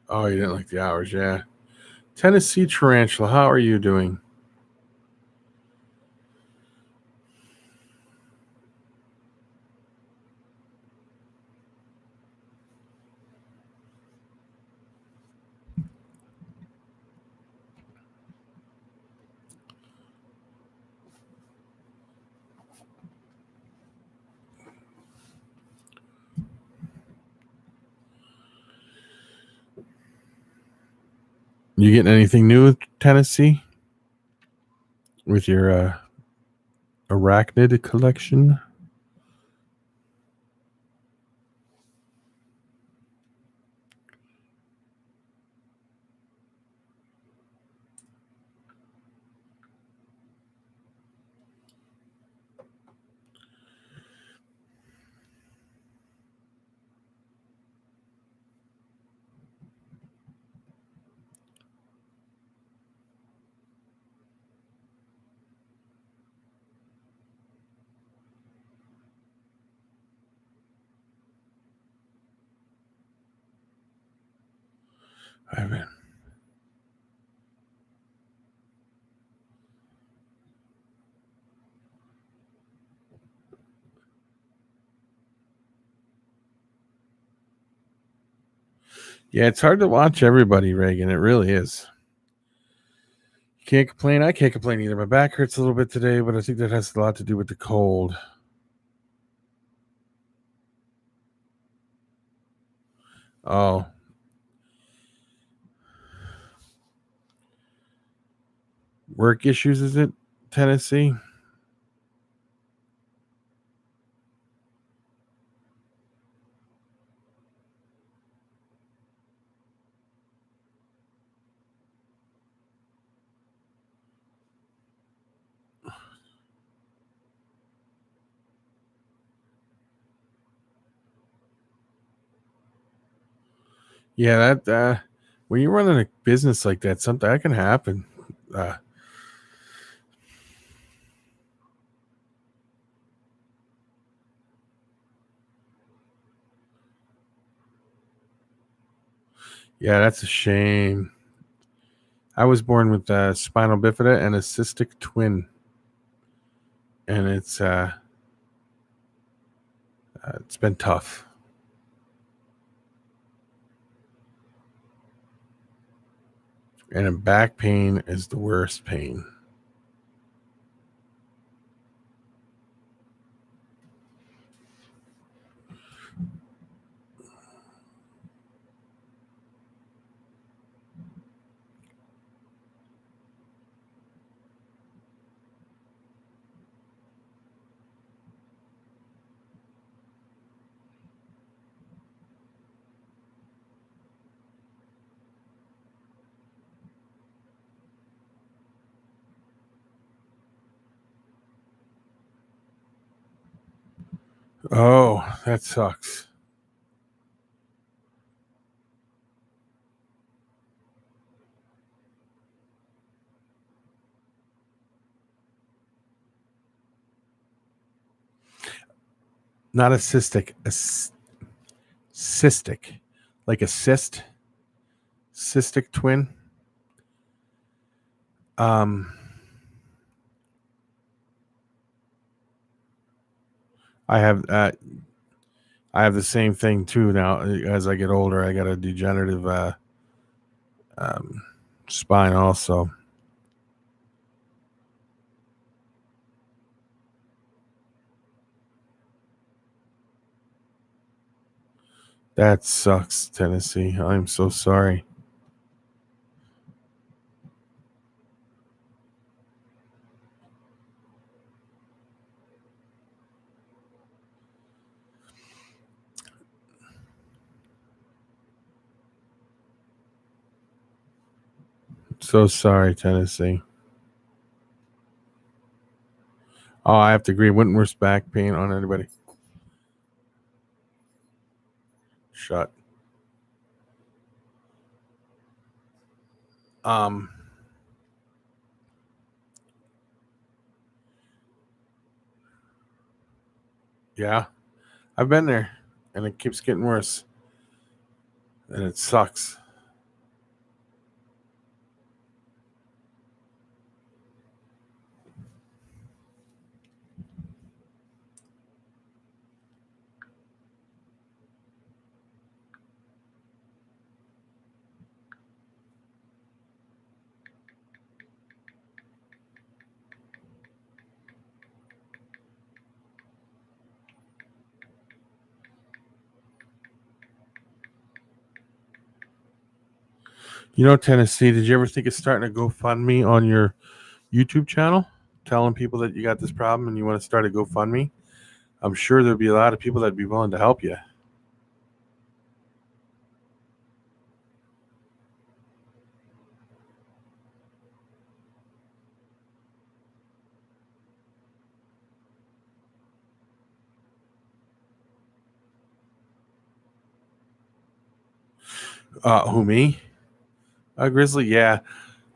Oh, you didn't like the hours, yeah. Tennessee Tarantula, how are you doing? You getting anything new with Tennessee? With your arachnid collection? I haven't. Yeah, it's hard to watch everybody, Reagan. It really is. You can't complain. I can't complain either. My back hurts a little bit today, but I think that has a lot to do with the cold. Oh. Work issues, is it, Tennessee? Yeah, that when you're running a business like that, something that can happen. Yeah, that's a shame. I was born with spinal bifida and a cystic twin, and it's been tough. And back pain is the worst pain. Oh, that sucks. Not a cystic, cystic, like a cystic twin. Um, I have the same thing too now. As I get older, I got a degenerative um, spine also. That sucks, Tennessee. I'm so sorry. So sorry, Tennessee. Oh, I have to agree. Wouldn't wish back pain on anybody. Shut. Um. Yeah, I've been there, and it keeps getting worse, and it sucks. You know, Tennessee, did you ever think of starting a GoFundMe on your YouTube channel, telling people that you got this problem and you want to start a GoFundMe? I'm sure there'd be a lot of people that'd be willing to help you. Who, me? Grizzly, yeah.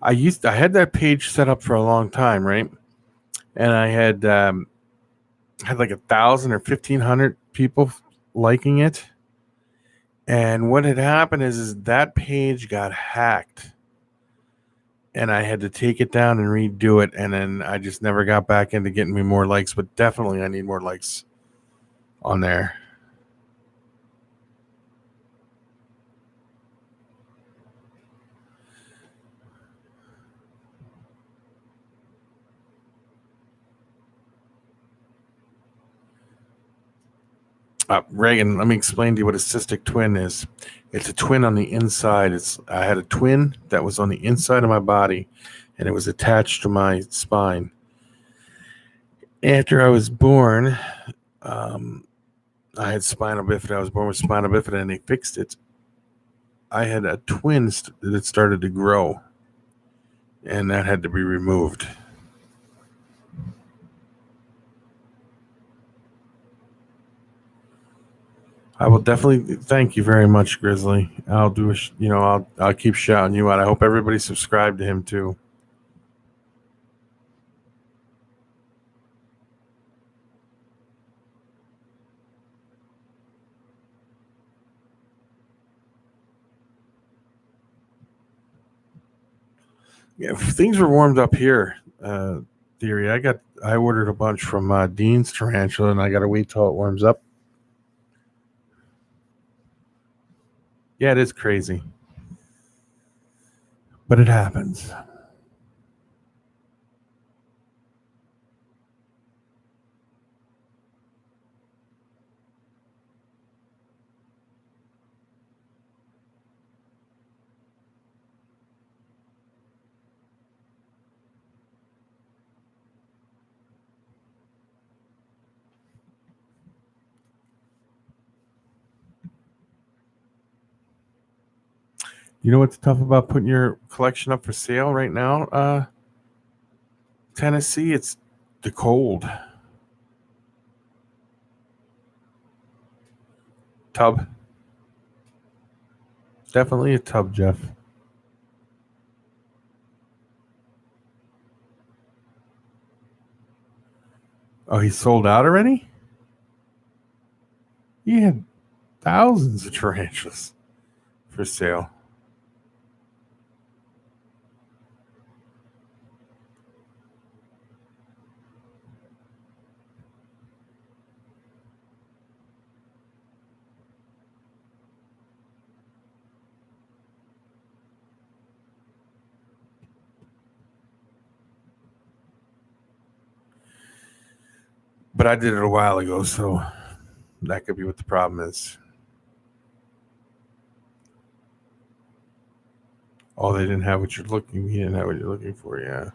I had that page set up for a long time, right? And I had like 1,000 or 1,500 people liking it. And what had happened is that page got hacked, and I had to take it down and redo it. And then I just never got back into getting me more likes. But definitely, I need more likes on there. Reagan, let me explain to you what a cystic twin is. It's a twin on the inside. I had a twin that was on the inside of my body, and it was attached to my spine. After I was born, I had spinal bifida. I was born with spinal bifida, and they fixed it. I had a twin that started to grow, and that had to be removed. I will definitely thank you very much, Grizzly. I'll do I'll keep shouting you out. I hope everybody subscribed to him too. Yeah, things were warmed up here. Theory. I ordered a bunch from Dean's Tarantula, and I got to wait till it warms up. Yeah, it is crazy, but it happens. You know what's tough about putting your collection up for sale right now, Tennessee? It's the cold. Tub. Definitely a tub, Jeff. Oh, he sold out already? He had thousands of tarantulas for sale. But I did it a while ago, so that could be what the problem is. Oh, they didn't have what you're looking. He didn't have what you're looking for. Yeah.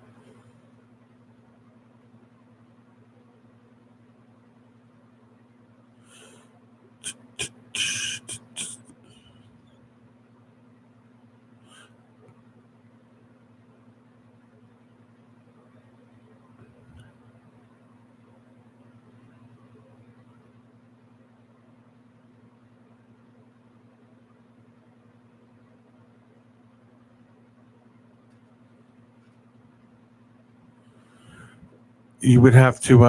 You would have to.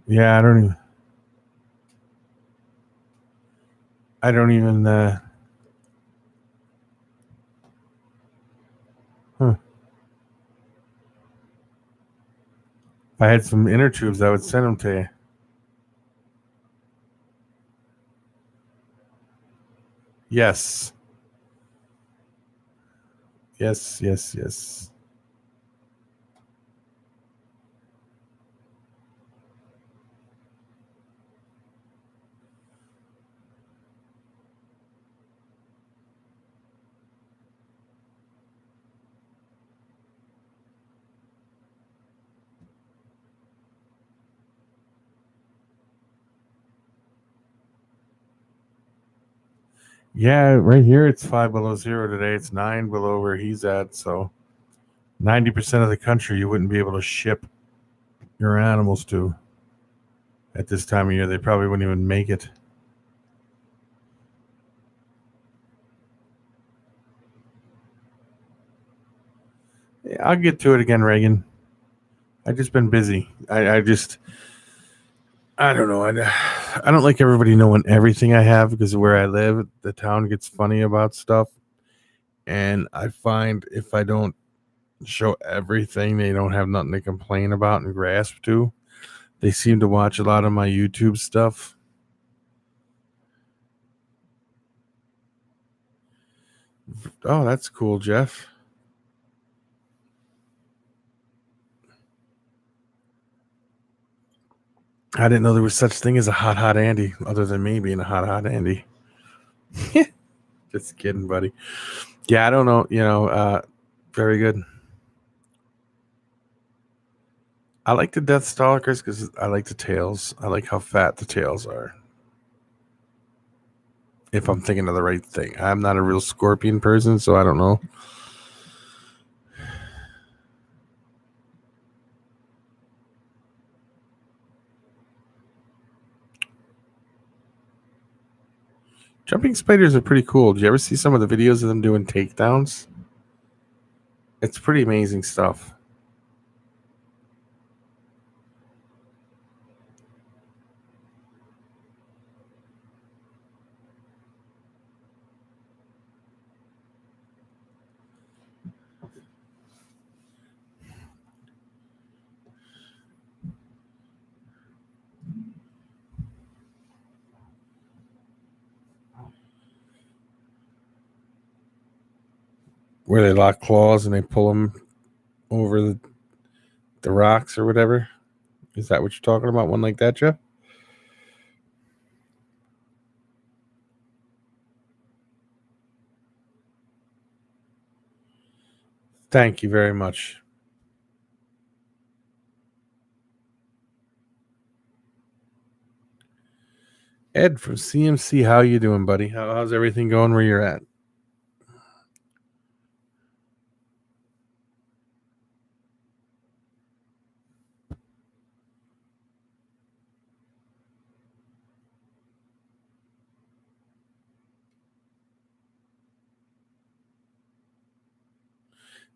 Yeah, I don't even. I don't even. Huh. If I had some inner tubes, I would send them to you. Yes. Yes. Yes. Yes. Yeah, right here it's 5 below 0 today. It's 9 below where he's at. So 90% of the country you wouldn't be able to ship your animals to at this time of year. They probably wouldn't even make it. Yeah, I'll get to it again, Reagan. I've just been busy. I don't know. I don't like everybody knowing everything I have because of where I live. The town gets funny about stuff. And I find if I don't show everything, they don't have nothing to complain about and grasp to. They seem to watch a lot of my YouTube stuff. Oh, that's cool, Jeff. I didn't know there was such thing as a hot Andy, other than me being a hot Andy. Just kidding, buddy. Yeah, I don't know. Very good. I like the Death Stalkers because I like the tails. I like how fat the tails are. If I'm thinking of the right thing, I'm not a real scorpion person, so I don't know. Jumping spiders are pretty cool. Did you ever see some of the videos of them doing takedowns? It's pretty amazing stuff. Where they lock claws and they pull them over the rocks or whatever. Is that what you're talking about? One like that, Jeff? Thank you very much. Ed from CMC, how you doing, buddy? How's everything going where you're at?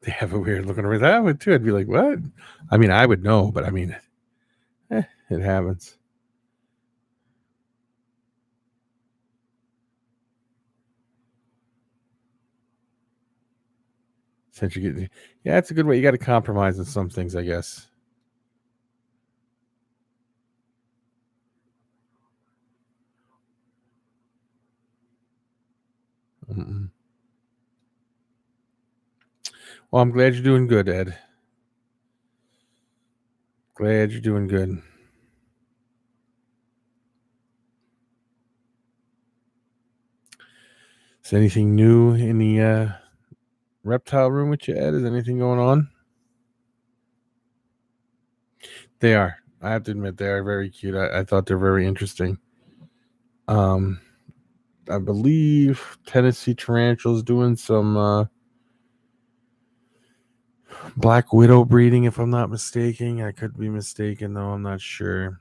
They have a weird looking over that would too. I'd be like, what? I mean, I would know, but I mean, it happens. Since you get, yeah, it's a good way. You got to compromise on some things, I guess. Mm-mm. Well, I'm glad you're doing good, Ed. Glad you're doing good. Is anything new in the reptile room with you, Ed? Is anything going on? They are. I have to admit, they are very cute. I thought they're very interesting. Um, I believe Tennessee Tarantula's doing some Black Widow breeding, if I'm not mistaken. I could be mistaken, though. I'm not sure.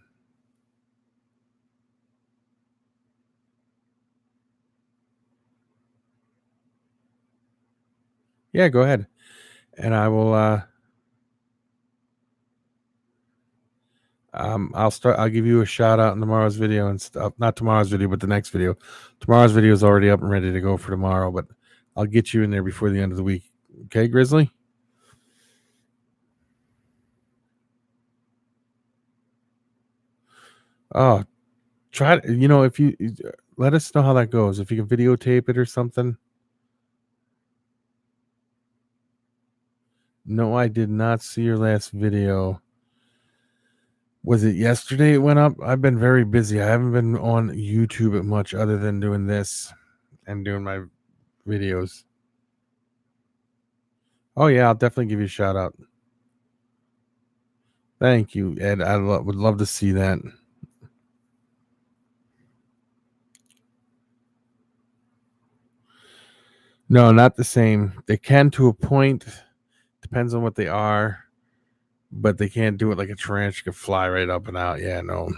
Yeah, go ahead. And I will I'll start. I'll give you a shout out in tomorrow's video and stuff. Not tomorrow's video, but the next video. Tomorrow's video is already up and ready to go for tomorrow, but I'll get you in there before the end of the week. Okay, Grizzly? Oh, try. If you let us know how that goes. If you can videotape it or something. No, I did not see your last video. Was it yesterday it went up? I've been very busy. I haven't been on YouTube much other than doing this and doing my videos. Oh yeah, I'll definitely give you a shout out. Thank you, Ed. I would love to see that. No, not the same. They can to a point. Depends on what they are, but they can't do it like a tarantula could fly right up and out. Yeah, no.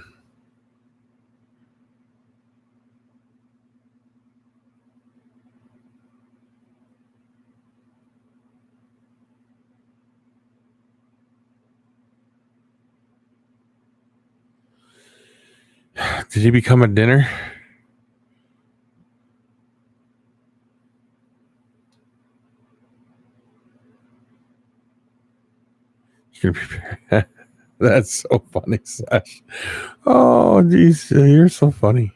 Did he become a dinner? That's so funny, Sash. Oh, geez, you're so funny.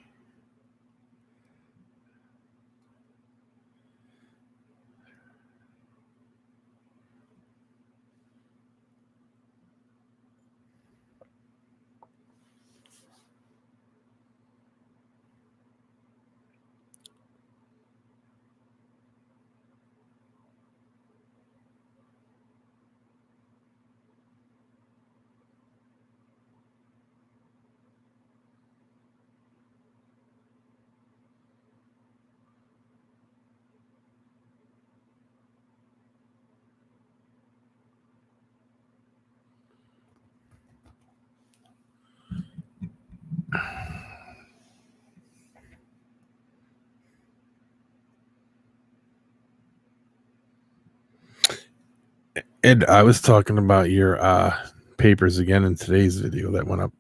Ed, I was talking about your papers again in today's video that went up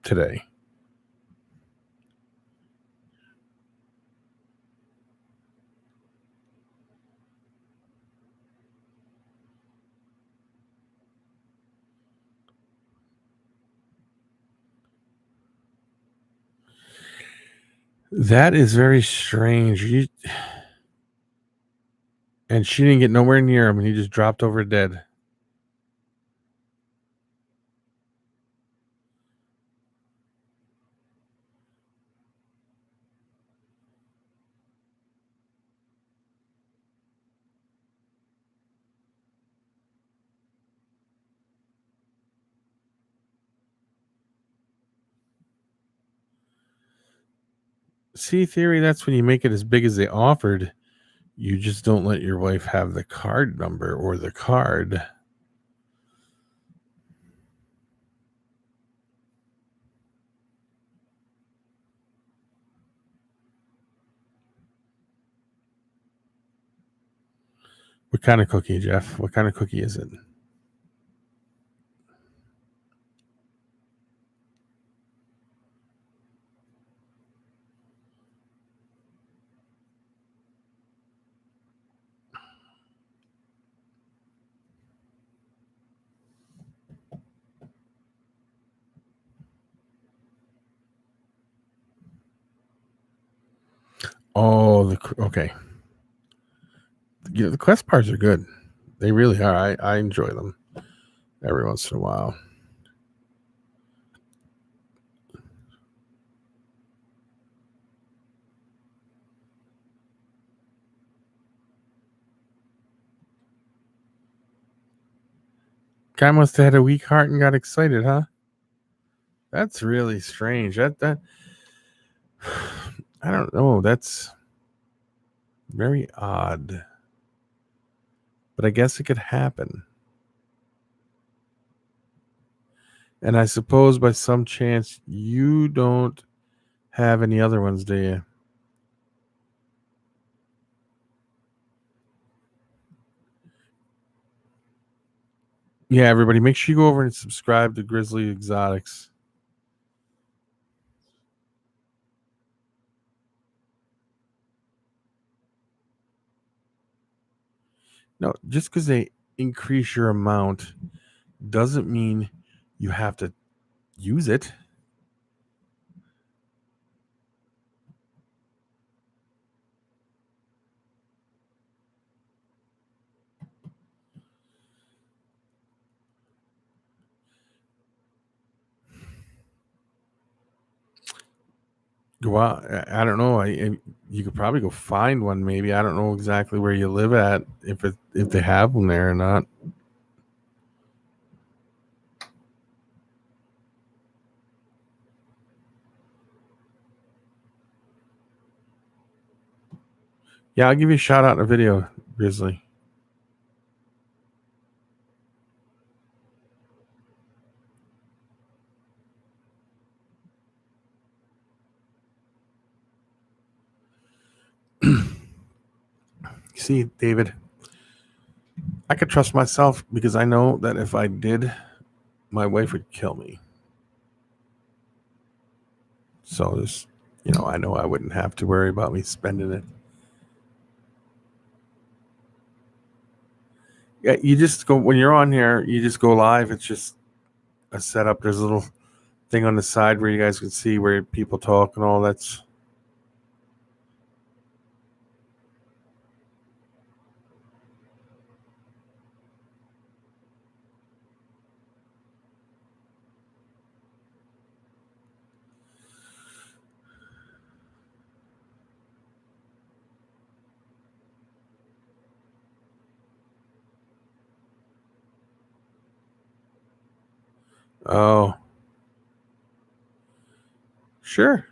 today. That is very strange. And she didn't get nowhere near him, and he just dropped over dead. See, Theory, that's when you make it as big as they offered. You just don't let your wife have the card number or the card. What kind of cookie, Jeff? What kind of cookie is it? Oh, okay. The Quest bars are good. They really are. I enjoy them every once in a while. Guy must have had a weak heart and got excited, huh? That's really strange. That I don't know. That's very odd. But I guess it could happen. And I suppose by some chance you don't have any other ones, do you? Yeah, everybody, make sure you go over and subscribe to Grizzly Exotics. No, just because they increase your amount doesn't mean you have to use it. Go out. I don't know. You could probably go find one. Maybe I don't know exactly where you live at. If they have them there or not. Yeah, I'll give you a shout out in a video, Grizzly. See, David, I could trust myself because I know that if I did, my wife would kill me. So this, I know I wouldn't have to worry about me spending it. Yeah, you just go when you're on here. You just go live. It's just a setup. There's a little thing on the side where you guys can see where people talk and all. That's oh, sure,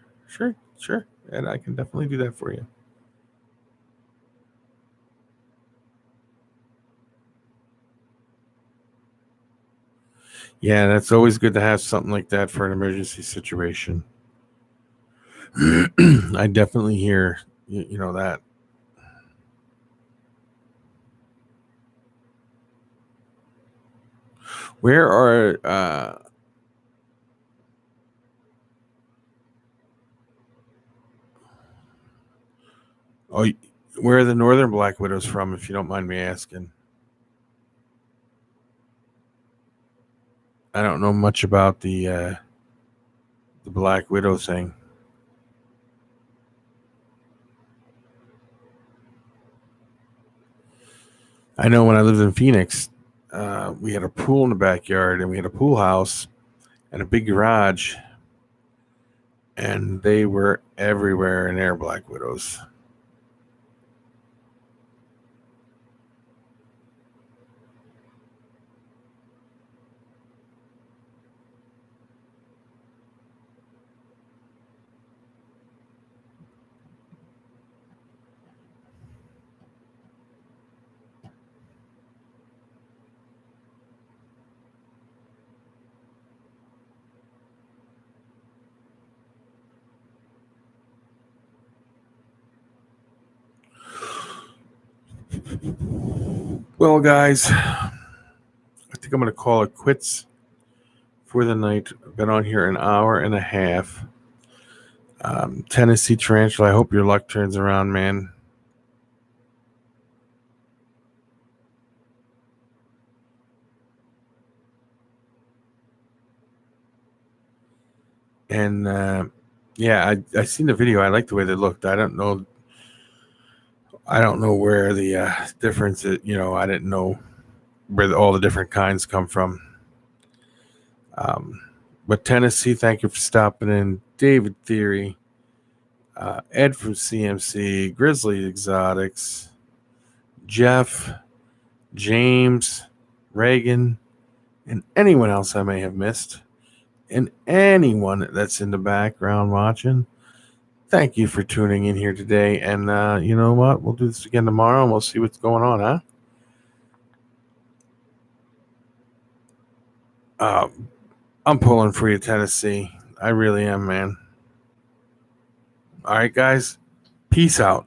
and I can definitely do that for you. Yeah, that's always good to have something like that for an emergency situation. I definitely hear that. Where are oh, where are the northern black widows from, if you don't mind me asking? I don't know much about the Black Widow thing. I know when I lived in Phoenix, we had a pool in the backyard, and we had a pool house and a big garage, and they were everywhere in there, Black Widows. Well, guys, I think I'm going to call it quits for the night. I've been on here an hour and a half. Tennessee Tarantula, I hope your luck turns around, man. And yeah, I seen the video. I like the way they looked. I don't know where the difference is. I didn't know where all the different kinds come from. But Tennessee, thank you for stopping in. David Theory, Ed from CMC, Grizzly Exotics, Jeff, James, Reagan, and anyone else I may have missed, and anyone that's in the background watching. Thank you for tuning in here today. And you know what? We'll do this again tomorrow, and we'll see what's going on, huh? I'm pulling for you, Tennessee. I really am, man. All right, guys. Peace out.